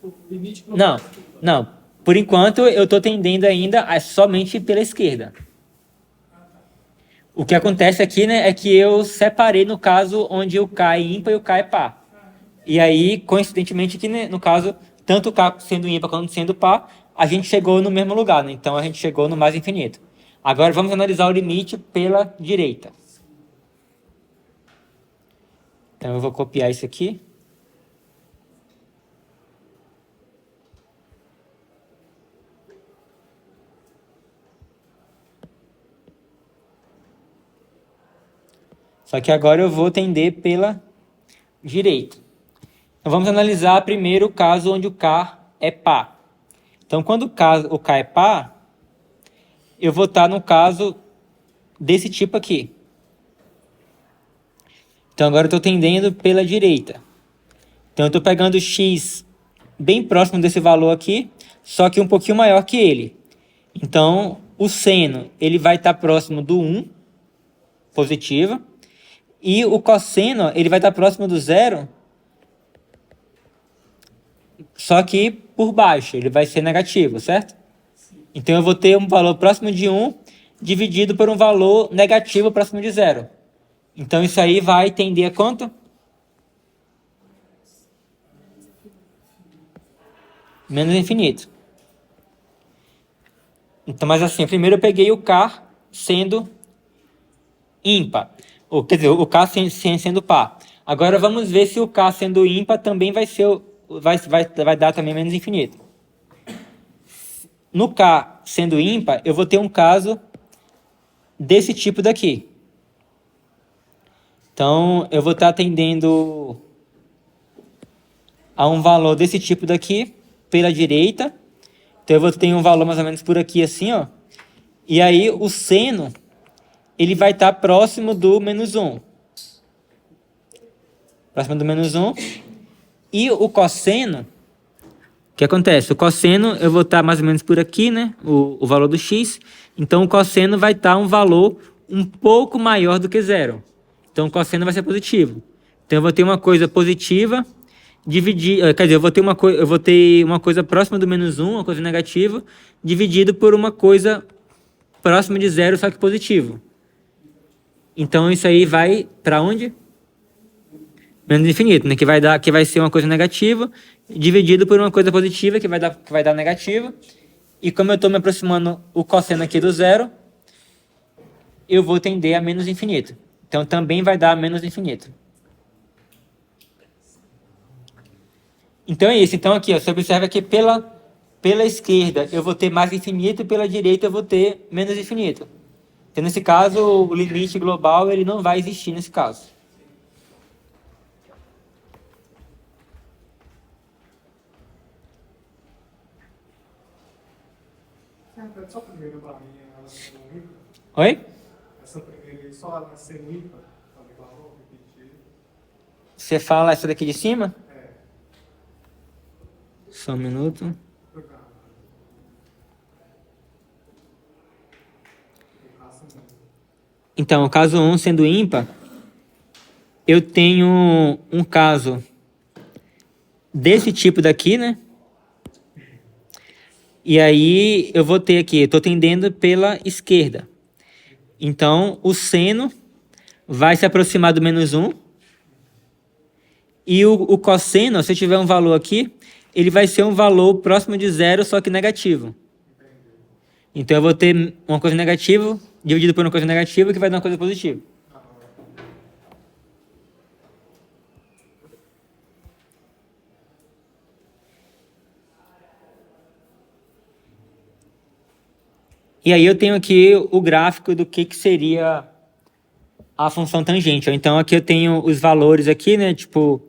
O limite global. Não. Por enquanto, eu estou tendendo ainda somente pela esquerda. O que acontece aqui, né, é que eu separei no caso onde o K é ímpar e o K é par. E aí, coincidentemente, que no caso, tanto o K sendo ímpar quanto sendo par, a gente chegou no mesmo lugar, né? Então a gente chegou no mais infinito. Agora vamos analisar o limite pela direita. Então eu vou copiar isso aqui. Só que agora eu vou tender pela direita. Então vamos analisar primeiro o caso onde o K é par. Então quando o K é par, eu vou estar no caso desse tipo aqui. Então agora eu estou tendendo pela direita. Então eu estou pegando x bem próximo desse valor aqui, só que um pouquinho maior que ele. Então o seno ele vai estar próximo do 1, positiva, E o cosseno, ele vai estar próximo do zero, só que por baixo, ele vai ser negativo, certo? Então eu vou ter um valor próximo de 1 dividido por um valor negativo próximo de zero. Então isso aí vai tender a quanto? Menos infinito. Então, mas assim, primeiro eu peguei o K sendo ímpar. Ou, quer dizer, o K sendo par. Agora vamos ver se o K sendo ímpar também vai ser, vai dar também menos infinito. No K sendo ímpar, eu vou ter um caso desse tipo daqui. Então, eu vou estar tendendo a um valor desse tipo daqui, pela direita. Então, eu vou ter um valor mais ou menos por aqui, assim, ó. E aí, o seno, ele vai estar próximo do menos 1. Próximo do menos 1. E o cosseno, o que acontece? O cosseno, eu vou estar mais ou menos por aqui, né? O valor do x. Então, o cosseno vai estar um valor um pouco maior do que zero. Então, o cosseno vai ser positivo. Então, eu vou ter uma coisa positiva, quer dizer, eu vou ter uma coisa próxima do menos 1, uma coisa negativa, dividido por uma coisa próxima de zero, só que positivo. Então, isso aí vai para onde? Menos infinito, né? Que vai ser uma coisa negativa, dividido por uma coisa positiva, que vai dar negativa. E como eu estou me aproximando o cosseno aqui do zero, eu vou tender a menos infinito. Então, também vai dar menos infinito. Então, é isso. Então, aqui, ó, você observa que pela esquerda eu vou ter mais infinito e pela direita eu vou ter menos infinito. Então, nesse caso, o limite global ele não vai existir nesse caso. Só primeiro para mim, ela sendo ímpar. Oi? Essa primeira aí, só ela sendo ímpar, tá legal? Vou repetir. Você fala essa daqui de cima? É. Só um minuto. Então, o caso 1 sendo ímpar, eu tenho um caso desse tipo daqui, né? E aí eu vou ter aqui, eu estou tendendo pela esquerda. Então, o seno vai se aproximar do menos 1. E o cosseno, se eu tiver um valor aqui, ele vai ser um valor próximo de zero, só que negativo. Então, eu vou ter uma coisa negativa dividido por uma coisa negativa, que vai dar uma coisa positiva. E aí eu tenho aqui o gráfico do que seria a função tangente. Então, aqui eu tenho os valores aqui, né? Tipo,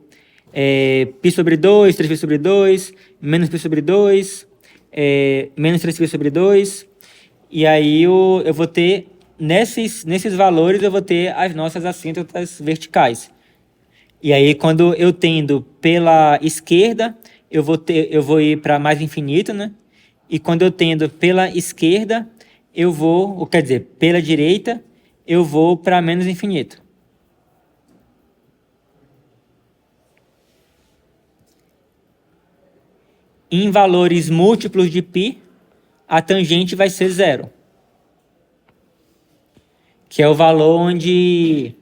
π sobre 2, 3π sobre 2, menos π sobre 2, menos 3π sobre 2. E aí eu vou ter, nesses valores, eu vou ter as nossas assíntotas verticais. E aí, quando eu tendo pela esquerda, eu vou ir para mais infinito, né? E quando eu tendo pela esquerda, quer dizer, pela direita, eu vou para menos infinito. Em valores múltiplos de π, a tangente vai ser zero. Que é o valor onde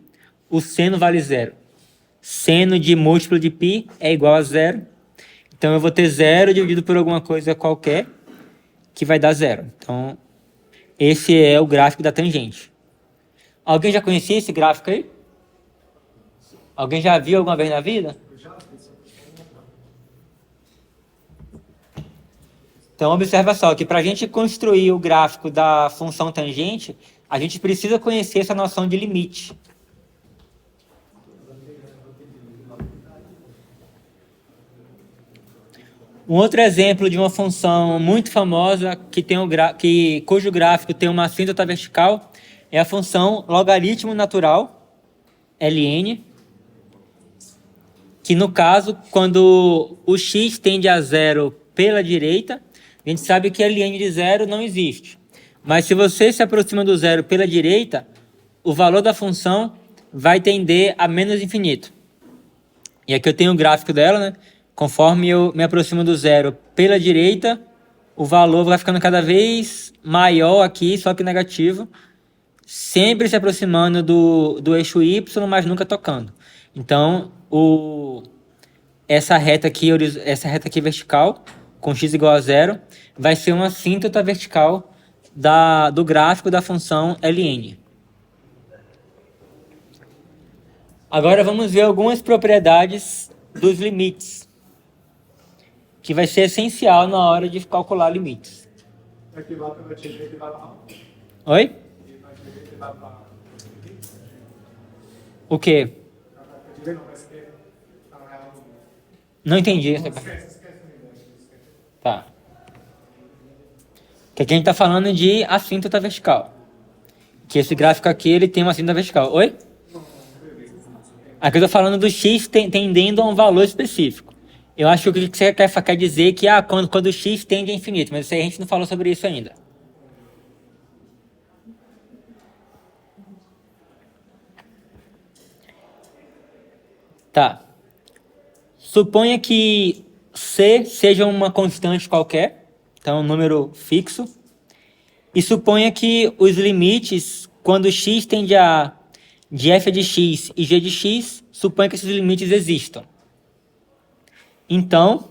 o seno vale zero. Seno de múltiplo de π é igual a zero. Então, eu vou ter zero dividido por alguma coisa qualquer, que vai dar zero. Então, esse é o gráfico da tangente. Alguém já conhecia esse gráfico aí? Alguém já viu alguma vez na vida? Então, observa só que para a gente construir o gráfico da função tangente, a gente precisa conhecer essa noção de limite. Um outro exemplo de uma função muito famosa cujo gráfico tem uma assíntota vertical é a função logaritmo natural, ln, que no caso, quando o x tende a zero pela direita, a gente sabe que ln de zero não existe. Mas se você se aproxima do zero pela direita, o valor da função vai tender a menos infinito. E aqui eu tenho o gráfico dela, né? Conforme eu me aproximo do zero pela direita, o valor vai ficando cada vez maior aqui, só que negativo, sempre se aproximando do eixo Y, mas nunca tocando. Então, essa reta aqui vertical, com x igual a zero, vai ser uma assíntota vertical do gráfico da função ln. Agora vamos ver algumas propriedades dos limites, que vai ser essencial na hora de calcular limites. Aqui lá pela direita e lá pra... Oi? E na direita e lá pra... O quê? Na direita não, na esquerda. Tá na real. Não entendi essa Esquece, pergunta. esquece a unidade. Esquece. Tá. Que aqui a gente está falando de assíntota vertical. Que esse gráfico aqui, ele tem uma assíntota vertical. Oi? Aqui eu estou falando do x tendendo a um valor específico. Eu acho que o que você quer dizer é que quando o x tende a infinito, mas isso aí a gente não falou sobre isso ainda. Tá. Suponha que c seja uma constante qualquer, então um número fixo. E suponha que os limites, quando x tende a de f de x e g de x, suponha que esses limites existam. Então,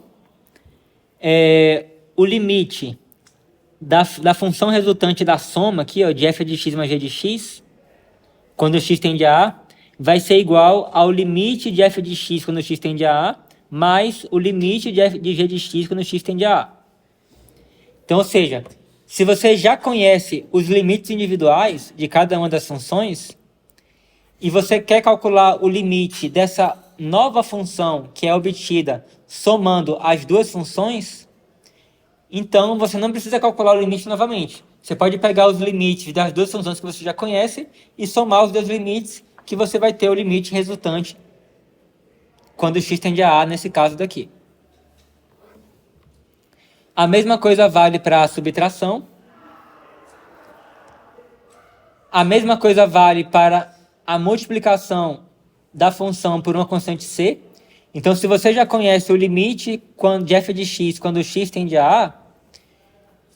o limite da função resultante da soma aqui, ó, de f de x mais g de x, quando x tende a A, vai ser igual ao limite de f de x quando x tende a A, mais o limite de f de g de x quando x tende a A. Então, ou seja, se você já conhece os limites individuais de cada uma das funções, e você quer calcular o limite dessa nova função que é obtida somando as duas funções, então você não precisa calcular o limite novamente. Você pode pegar os limites das duas funções que você já conhece e somar os dois limites, que você vai ter o limite resultante quando x tende a A, nesse caso daqui. A mesma coisa vale para a subtração. A mesma coisa vale para a multiplicação da função por uma constante c. Então, se você já conhece o limite de f de x quando x tende a A,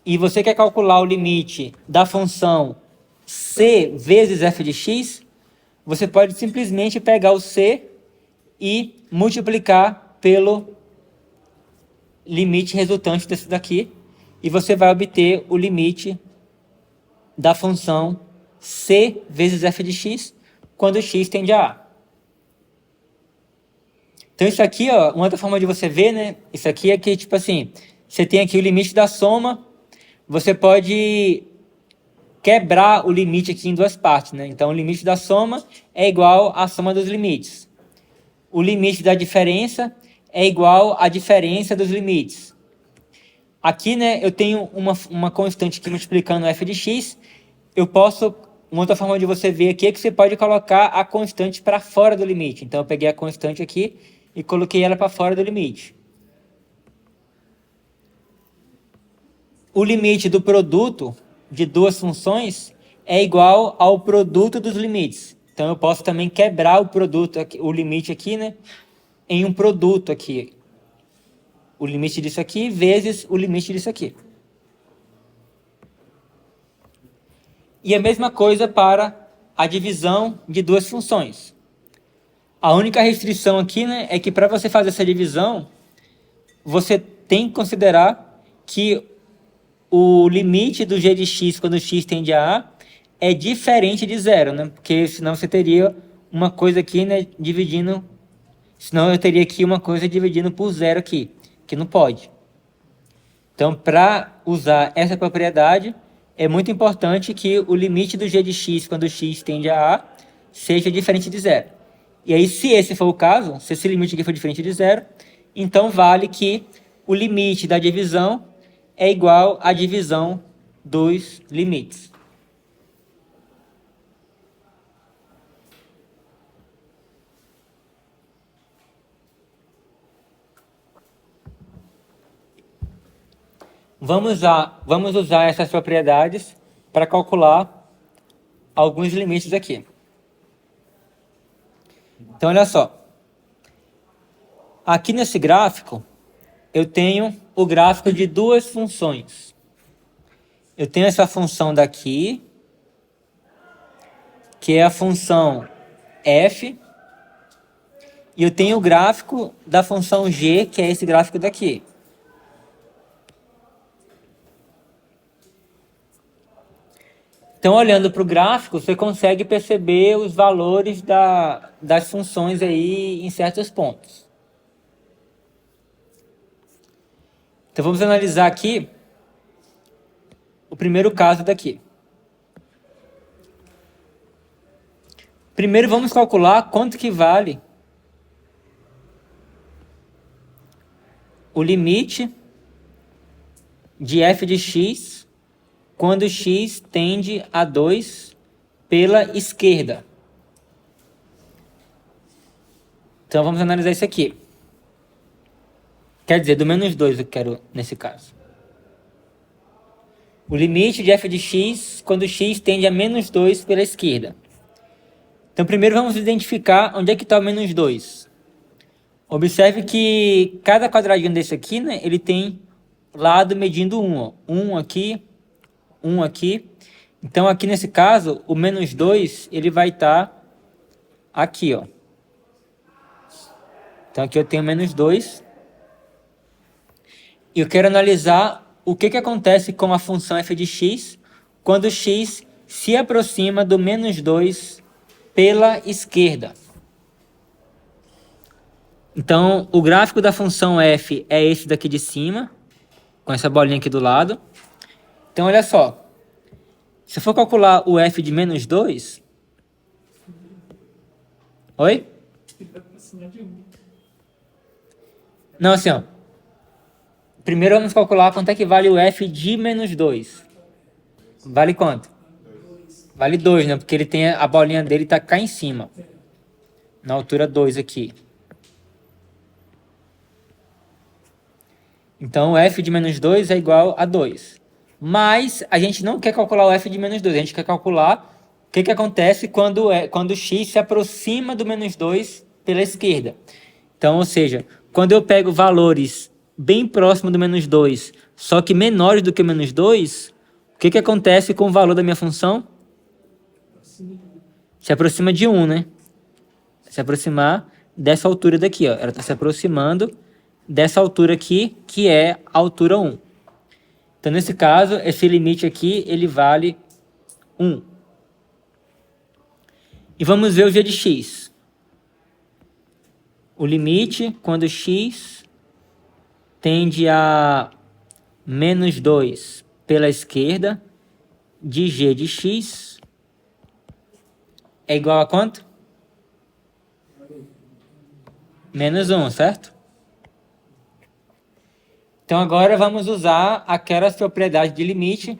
e você quer calcular o limite da função c vezes f de x, você pode simplesmente pegar o c e multiplicar pelo limite resultante desse daqui, e você vai obter o limite da função c vezes f de x quando x tende a A. Então isso aqui, ó, uma outra forma de você ver, né? Isso aqui é que, tipo assim, você tem aqui o limite da soma, você pode quebrar o limite aqui em duas partes, né? Então o limite da soma é igual à soma dos limites. O limite da diferença é igual à diferença dos limites. Aqui, né, eu tenho uma constante aqui multiplicando f de x. Uma outra forma de você ver aqui é que você pode colocar a constante para fora do limite. Então eu peguei a constante aqui e coloquei ela para fora do limite. O limite do produto de duas funções é igual ao produto dos limites. Então eu posso também quebrar o produto aqui, o limite aqui, né, em um produto aqui. O limite disso aqui vezes o limite disso aqui. E a mesma coisa para a divisão de duas funções. A única restrição aqui, né, é que para você fazer essa divisão, você tem que considerar que o limite do g de x quando x tende a A é diferente de zero, né? Porque senão você teria uma coisa aqui, né, dividindo... Senão eu teria aqui uma coisa dividindo por zero aqui, que não pode. Então, para usar essa propriedade, é muito importante que o limite do g de x quando x tende a A seja diferente de zero. E aí, se esse for o caso, se esse limite aqui for diferente de zero, então vale que o limite da divisão é igual à divisão dos limites. Vamos usar essas propriedades para calcular alguns limites aqui. Então, olha só. Aqui nesse gráfico, eu tenho o gráfico de duas funções. Eu tenho essa função daqui, que é a função f, e eu tenho o gráfico da função g, que é esse gráfico daqui. Então, olhando para o gráfico, você consegue perceber os valores das funções aí em certos pontos. Então, vamos analisar aqui o primeiro caso daqui. Primeiro, vamos calcular quanto que vale o limite de f de x quando x tende a 2 pela esquerda. Então, vamos analisar isso aqui. Quer dizer, do menos 2 eu quero nesse caso. O limite de f de x quando x tende a menos 2 pela esquerda. Então, primeiro vamos identificar onde é que está o menos 2. Observe que cada quadradinho desse aqui, né, ele tem lado medindo 1. Ó. 1 aqui, 1 aqui. Então, aqui nesse caso, o menos 2 ele vai estar aqui. Ó. Então, aqui eu tenho menos 2. E eu quero analisar o que acontece com a função f de x quando x se aproxima do menos 2 pela esquerda. Então, o gráfico da função f é esse daqui de cima, com essa bolinha aqui do lado. Então, olha só. Se eu for calcular o f de menos 2... Oi? Não, assim, ó. Primeiro vamos calcular quanto é que vale o f de menos 2. Vale quanto? Vale 2, né? Porque ele tem a bolinha dele tá cá em cima. Na altura 2 aqui. Então, o f de menos 2 é igual a 2. Mas a gente não quer calcular o f de menos 2. A gente quer calcular o que acontece quando x se aproxima do menos 2 pela esquerda. Então, ou seja, quando eu pego valores bem próximos do menos 2, só que menores do que o menos 2, o que acontece com o valor da minha função? Se aproxima de 1, né? Se aproximar dessa altura daqui, ó. Ela está se aproximando dessa altura aqui, que é a altura 1. Então, nesse caso, esse limite aqui, ele vale 1. E vamos ver o g de x. O limite, quando x tende a menos 2 pela esquerda, de g de x, é igual a quanto? Menos 1, certo? Então, agora vamos usar aquelas propriedades de limite.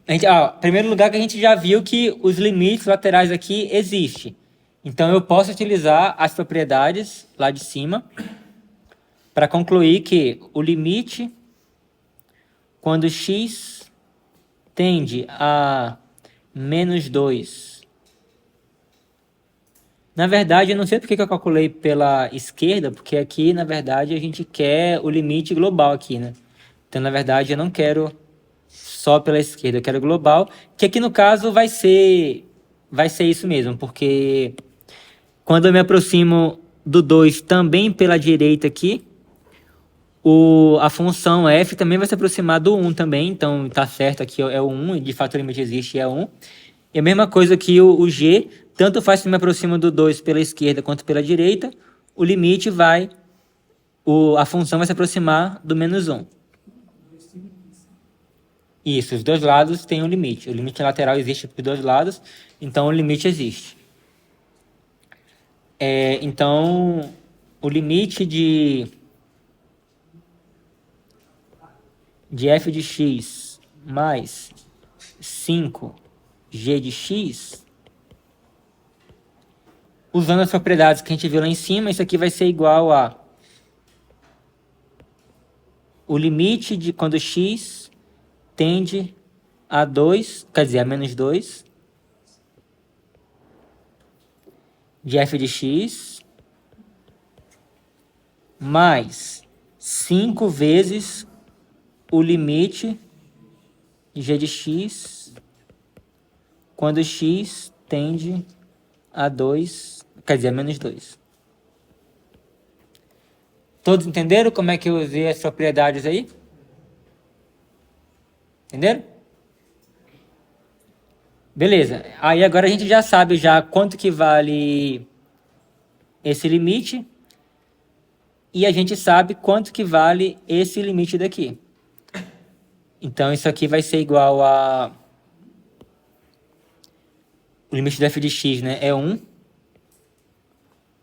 Em primeiro lugar, que a gente já viu que os limites laterais aqui existem. Então, eu posso utilizar as propriedades lá de cima para concluir que o limite, quando x tende a menos 2. Na verdade, eu não sei porque que eu calculei pela esquerda, porque aqui, na verdade, a gente quer o limite global aqui, né? Então, na verdade, eu não quero só pela esquerda, eu quero global, que aqui no caso vai ser isso mesmo, porque quando eu me aproximo do 2 também pela direita aqui, a função f também vai se aproximar do 1 também, então tá certo aqui é o 1, e de fato o limite existe e é 1. E a mesma coisa que o g, tanto faz se me aproxima do 2 pela esquerda quanto pela direita, o limite a função vai se aproximar do menos 1. Isso, os dois lados têm um limite. O limite lateral existe para os dois lados, então o limite existe. Então, o limite de f de x mais 5g de x, usando as propriedades que a gente viu lá em cima, isso aqui vai ser igual a o limite de quando x tende a 2, quer dizer, a menos 2, de f de x mais 5 vezes o limite de g de x quando x tende a 2, quer dizer, a menos 2. Todos entenderam como é que eu usei as propriedades aí? Entenderam? Beleza. Aí agora a gente já sabe já quanto que vale esse limite e a gente sabe quanto que vale esse limite daqui. Então isso aqui vai ser igual a... O limite do f de x, né, é 1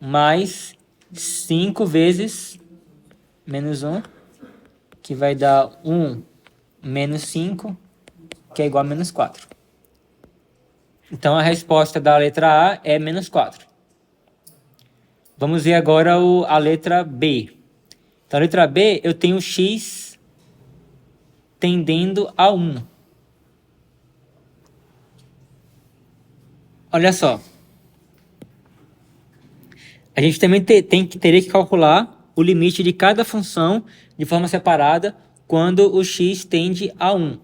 mais 5 vezes menos 1, que vai dar 1 menos 5, que é igual a menos 4. Então a resposta da letra A é menos 4. Vamos ver agora a letra B. Então a letra B eu tenho x tendendo a 1. Olha só. A gente também teria que calcular o limite de cada função de forma separada quando o x tende a 1.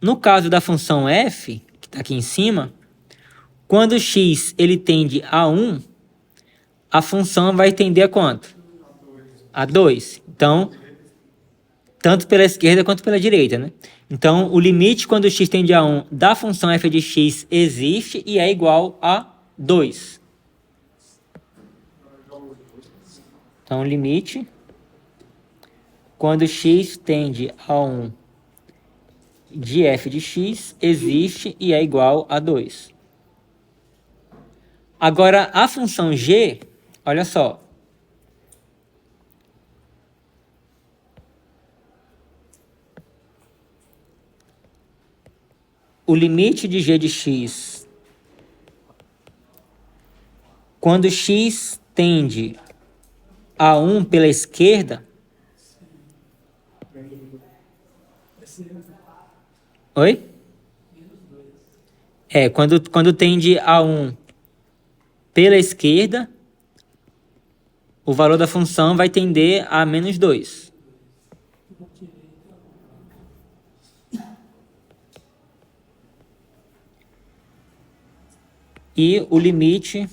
No caso da função f, que está aqui em cima, quando o x ele tende a 1, a função vai tender a quanto? A 2. Então, tanto pela esquerda quanto pela direita, né? Então, o limite quando o x tende a 1 da função f de x existe e é igual a 2. Então, o limite quando x tende a 1 de f de x existe e é igual a 2. Agora, a função g, olha só. O limite de g de x, quando x tende a 1 pela esquerda... Oi? Quando tende a 1 pela esquerda, o valor da função vai tender a menos 2. E o limite,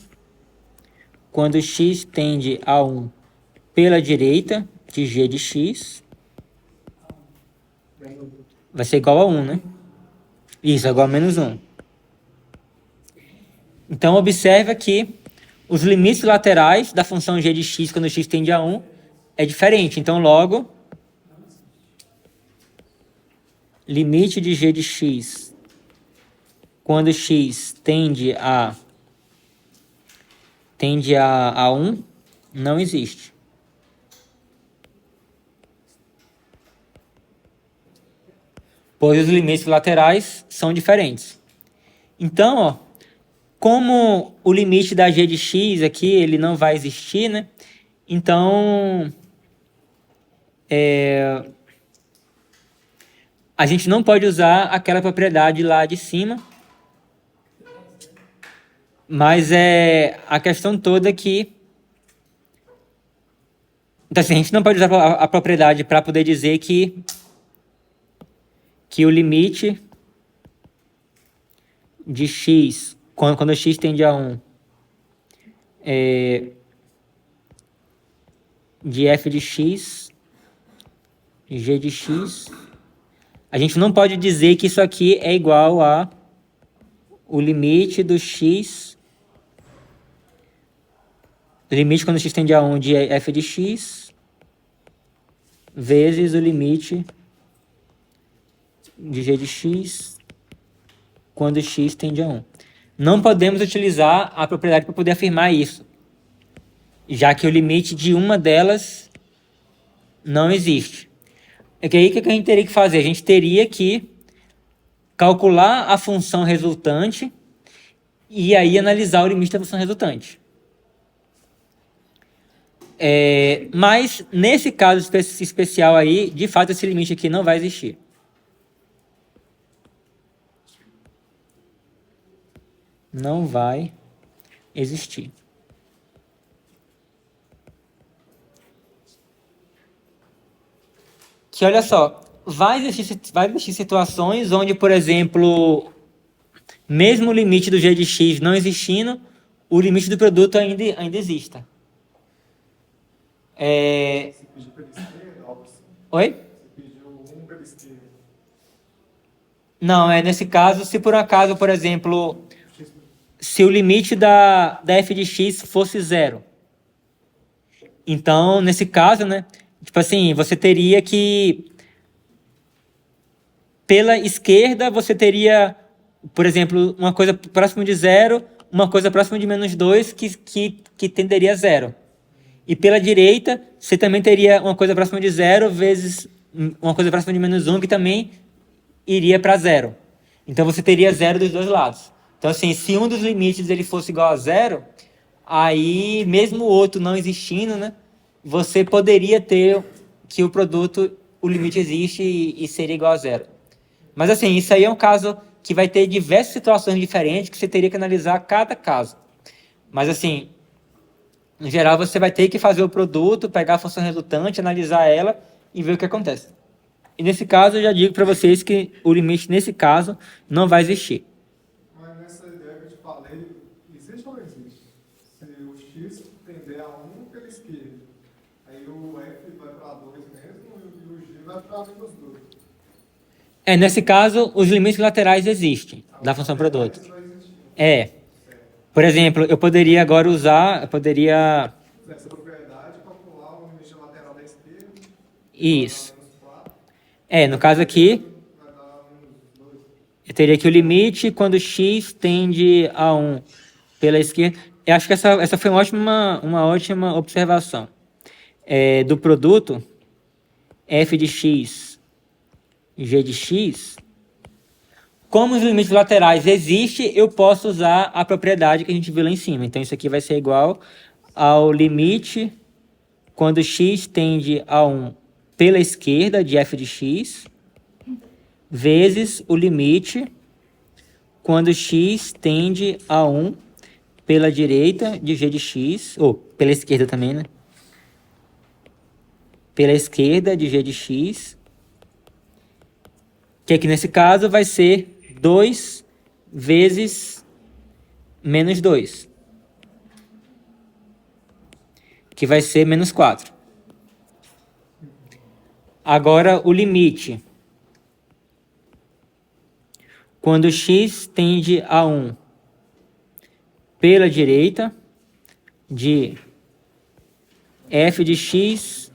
quando x tende a 1 pela direita, de g de x, vai ser igual a 1, né? Isso, igual a menos 1. Então, observa que os limites laterais da função g de x quando x tende a 1 é diferente. Então, logo, limite de g de x quando x tende a 1 não existe. Pois os limites laterais são diferentes. Então, ó, como o limite da g de x aqui ele não vai existir, né? Então, a gente não pode usar aquela propriedade lá de cima, mas a questão toda que... Então, assim, a gente não pode usar a propriedade para poder dizer que o limite de x, quando x tende a 1, de f de x, g de x, a gente não pode dizer que isso aqui é igual a o limite do x, o limite quando x tende a 1 de f de x, vezes o limite de g de x quando x tende a 1. Não podemos utilizar a propriedade para poder afirmar isso, já que o limite de uma delas não existe. É que aí o que a gente teria que fazer? A gente teria que calcular a função resultante e aí analisar o limite da função resultante. Mas, nesse caso especial aí, de fato, esse limite aqui não vai existir. Não vai existir. Que olha só, vai existir situações onde, por exemplo, mesmo o limite do g de x não existindo, o limite do produto ainda exista. Você pediu pela esquerda, algo assim. Oi? Você pediu um pela esquerda. Não, nesse caso, se por acaso, por exemplo, se o limite da f de x fosse zero. Então, nesse caso, né, tipo assim, você teria que, pela esquerda, você teria, por exemplo, uma coisa próxima de zero, uma coisa próxima de menos 2 que tenderia a zero. E pela direita, você também teria uma coisa próxima de zero vezes uma coisa próxima de menos 1 que também iria para zero. Então você teria zero dos dois lados. Então, assim, se um dos limites ele fosse igual a zero, aí, mesmo o outro não existindo, né, você poderia ter que o produto, o limite existe e seria igual a zero. Mas, assim, isso aí é um caso que vai ter diversas situações diferentes que você teria que analisar cada caso. Mas, assim, em geral, você vai ter que fazer o produto, pegar a função resultante, analisar ela e ver o que acontece. E nesse caso, eu já digo para vocês que o limite, nesse caso, não vai existir. Mas nessa ideia que eu te falei, existe ou não existe? Se o x tender a 1 pela esquerda, aí o f vai para 2 mesmo e o g vai para menos 2. Nesse caso, os limites laterais existem da função produto. Vai existir. Por exemplo, eu poderia agora usar, Essa propriedade, calcular o limite lateral da esquerda, isso. menos 4, No caso aqui, vai dar menos 2. eu teria aqui o limite quando x tende a 1 pela esquerda. Eu acho que essa foi uma ótima observação. Do produto f de x, g de x, como os limites laterais existem, eu posso usar a propriedade que a gente viu lá em cima. Então, isso aqui vai ser igual ao limite quando x tende a 1 pela esquerda de f de x, vezes o limite quando x tende a 1 pela direita de g de x, ou pela esquerda também, né? Pela esquerda de g de x, que aqui nesse caso vai ser 2 vezes menos 2, que vai ser menos 4. Agora, o limite. Quando x tende a 1 pela direita de f de x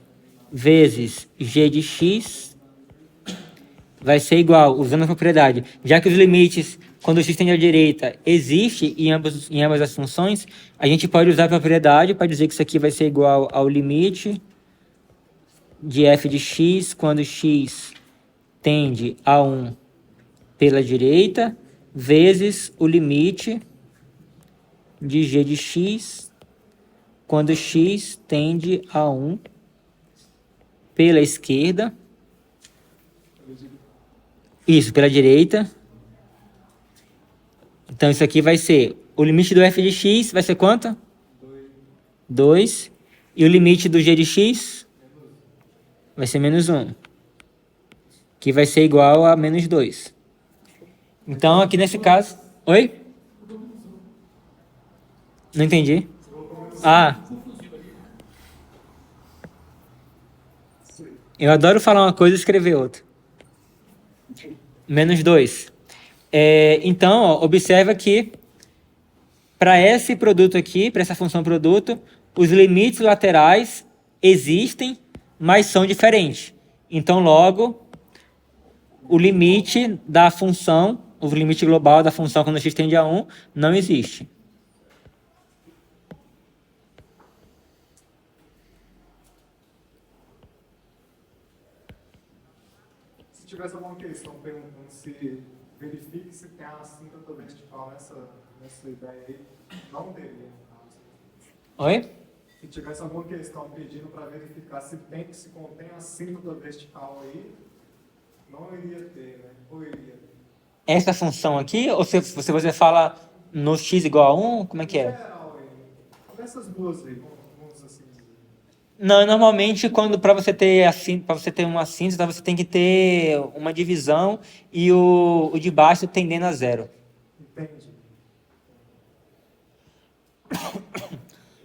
vezes g de x vai ser igual, usando a propriedade, já que os limites, quando x tende à direita, existem em ambas as funções, a gente pode usar a propriedade para dizer que isso aqui vai ser igual ao limite de f de x quando x tende a 1 pela direita, vezes o limite de g de x quando x tende a 1 pela esquerda. Isso, pela direita. Então, isso aqui vai ser... O limite do f de x vai ser quanto? 2. E o limite do g de x? Vai ser menos 1. Que vai ser igual a menos 2. Então, aqui nesse caso... Oi? Não entendi. Eu adoro falar uma coisa e escrever outra. Menos 2. Então, ó, observa que para esse produto aqui, para essa função produto, os limites laterais existem, mas são diferentes. Então, logo, o limite da função, o limite global da função quando x tende a 1, não existe. Se tivesse alguma questão perguntando se verifique se tem a assíntota vertical nessa ideia aí, não teria, no caso. Oi? Se tivesse alguma questão pedindo para verificar se contém a assíntota vertical aí, não iria ter, né? Ou iria? Essa função aqui, ou se você fala no x igual a 1, como é que Em é? geral, Dessas duas aí, vamos assim dizer. Não, normalmente quando para você ter assim, para você ter uma síntese, você tem que ter uma divisão e o de baixo tendendo a zero. Entende?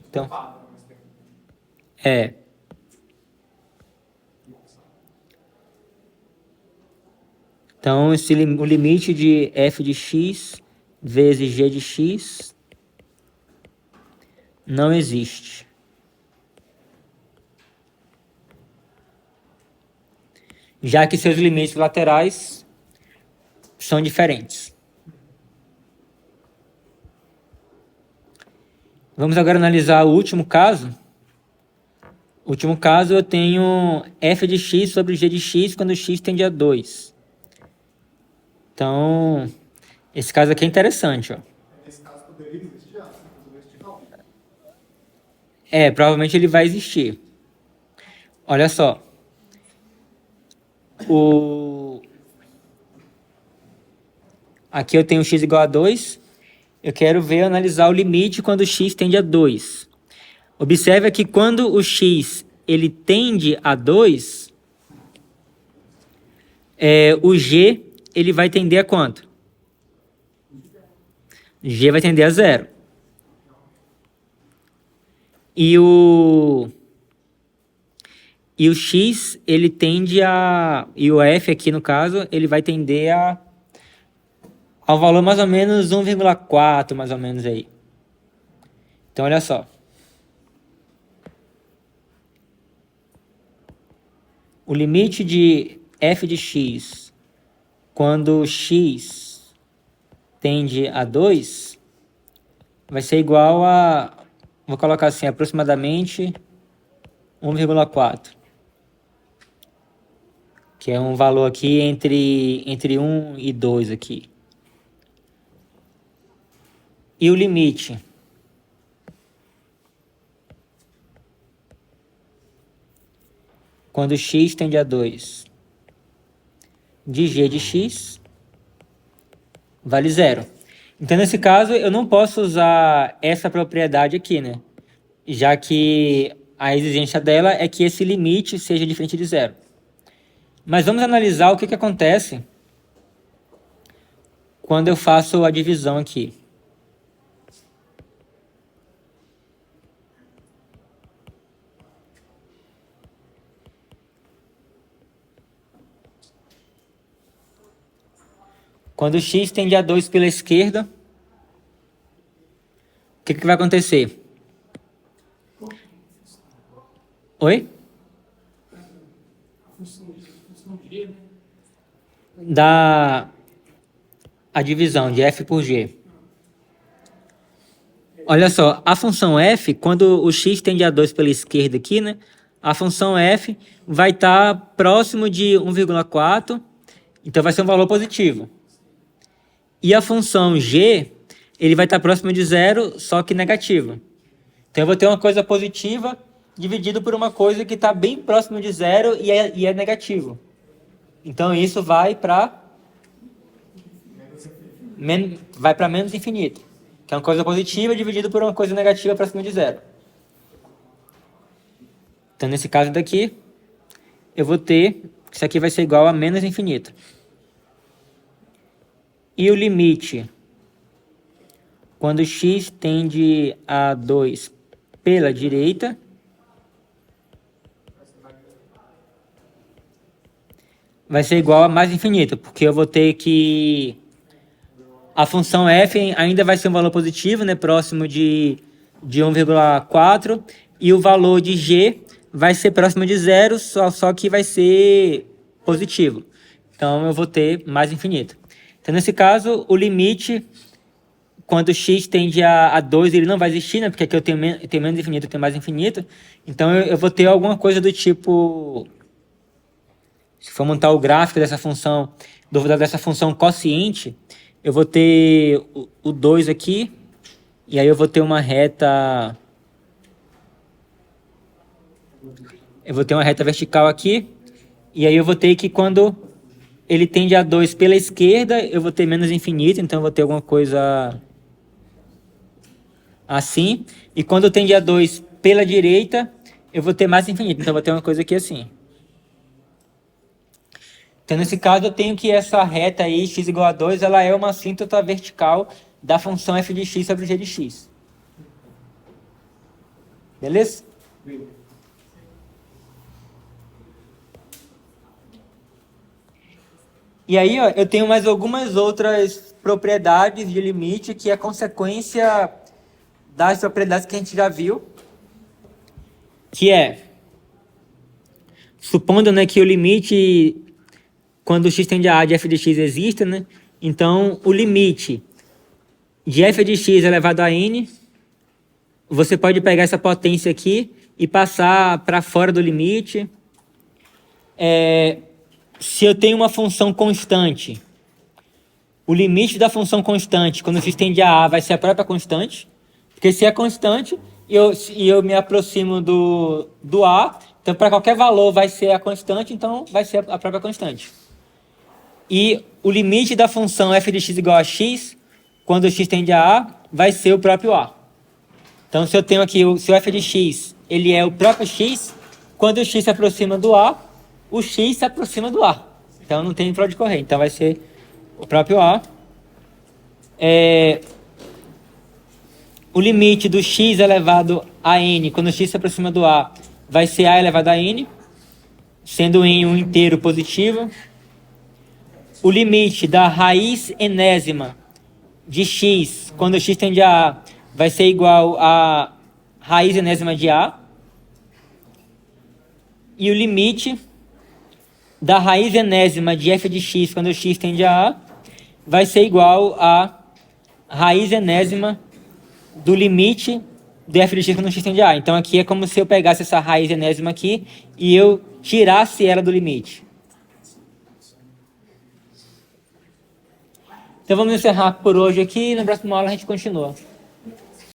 Então, Padrão, mas tem. é. Então, o limite de f de x vezes g de x não existe. Já que seus limites laterais são diferentes. Vamos agora analisar o último caso. O último caso eu tenho f de x sobre g de x quando x tende a 2. Então, esse caso aqui é interessante, ó. Nesse caso, poderia existir a síntese vertical? Provavelmente ele vai existir. Olha só. Aqui eu tenho x igual a 2. Eu quero ver, analisar o limite quando x tende a 2. Observe que quando o x ele tende a 2, o g ele vai tender a quanto? G vai tender a 0. E o x, ele tende a... E o f aqui, no caso, ele vai tender ao valor mais ou menos 1,4, mais ou menos aí. Então, olha só. O limite de f de x, quando x tende a 2, vai ser igual a... Vou colocar assim, aproximadamente 1,4. Que é um valor aqui entre 1 e 2 aqui. E o limite? Quando x tende a 2, de g de x, vale 0. Então, nesse caso, eu não posso usar essa propriedade aqui, né? Já que a exigência dela é que esse limite seja diferente de 0. Mas vamos analisar o que acontece quando eu faço a divisão aqui. Quando x tende a 2 pela esquerda, o que vai acontecer? Oi? Da a divisão de f por g. Olha só, a função f, quando o x tende a 2 pela esquerda aqui, né? A função f vai estar próximo de 1,4, então vai ser um valor positivo. E a função g, ele vai estar próximo de 0, só que negativo. Então eu vou ter uma coisa positiva dividido por uma coisa que está bem próximo de 0 e é negativo. Então isso vai para menos infinito, que é uma coisa positiva dividido por uma coisa negativa próxima de 0. Então nesse caso daqui, eu vou ter, isso aqui vai ser igual a menos infinito. E o limite, quando x tende a 2 pela direita, vai ser igual a mais infinito, porque eu vou ter que... A função f ainda vai ser um valor positivo, né, próximo de 1,4, e o valor de g vai ser próximo de 0, só que vai ser positivo. Então eu vou ter mais infinito. Então nesse caso, o limite, quando x tende a 2, ele não vai existir, né, porque aqui eu tenho menos infinito, eu tenho mais infinito. Então eu vou ter alguma coisa do tipo... Se for montar o gráfico dessa função, dessa função quociente, eu vou ter o 2 aqui, e aí eu vou ter uma reta... Eu vou ter uma reta vertical aqui, e aí eu vou ter que quando ele tende a 2 pela esquerda, eu vou ter menos infinito, então eu vou ter alguma coisa assim. E quando eu tender a 2 pela direita, eu vou ter mais infinito. Então, eu vou ter uma coisa aqui assim. Então, nesse caso, eu tenho que essa reta aí, x igual a 2, ela é uma assíntota vertical da função f de x sobre g de x. Beleza? E aí, ó, eu tenho mais algumas outras propriedades de limite que é consequência das propriedades que a gente já viu, que é, supondo, né, que o limite, quando x tende a de f de x exista, né, então o limite de f de x elevado a n, você pode pegar essa potência aqui e passar para fora do limite. Se eu tenho uma função constante, o limite da função constante, quando x tende a vai ser a própria constante, porque se é constante e eu me aproximo do a, então para qualquer valor vai ser a constante, então vai ser a própria constante. E o limite da função f de x igual a x, quando x tende a vai ser o próprio a. Então, se eu tenho aqui, se o f de x, ele é o próprio x, quando o x se aproxima do a, o x se aproxima do a. Então, não tem para onde correr. Então, vai ser o próprio a. O limite do x elevado a n, quando o x se aproxima do a, vai ser a elevado a n, sendo n um inteiro positivo. O limite da raiz enésima de x, quando x tende a vai ser igual a raiz enésima de a. E o limite da raiz enésima de f de x, quando x tende a vai ser igual a raiz enésima do limite do f de x quando x tende a. Então, aqui é como se eu pegasse essa raiz enésima aqui e eu tirasse ela do limite. Então, vamos encerrar por hoje aqui e na próxima aula a gente continua.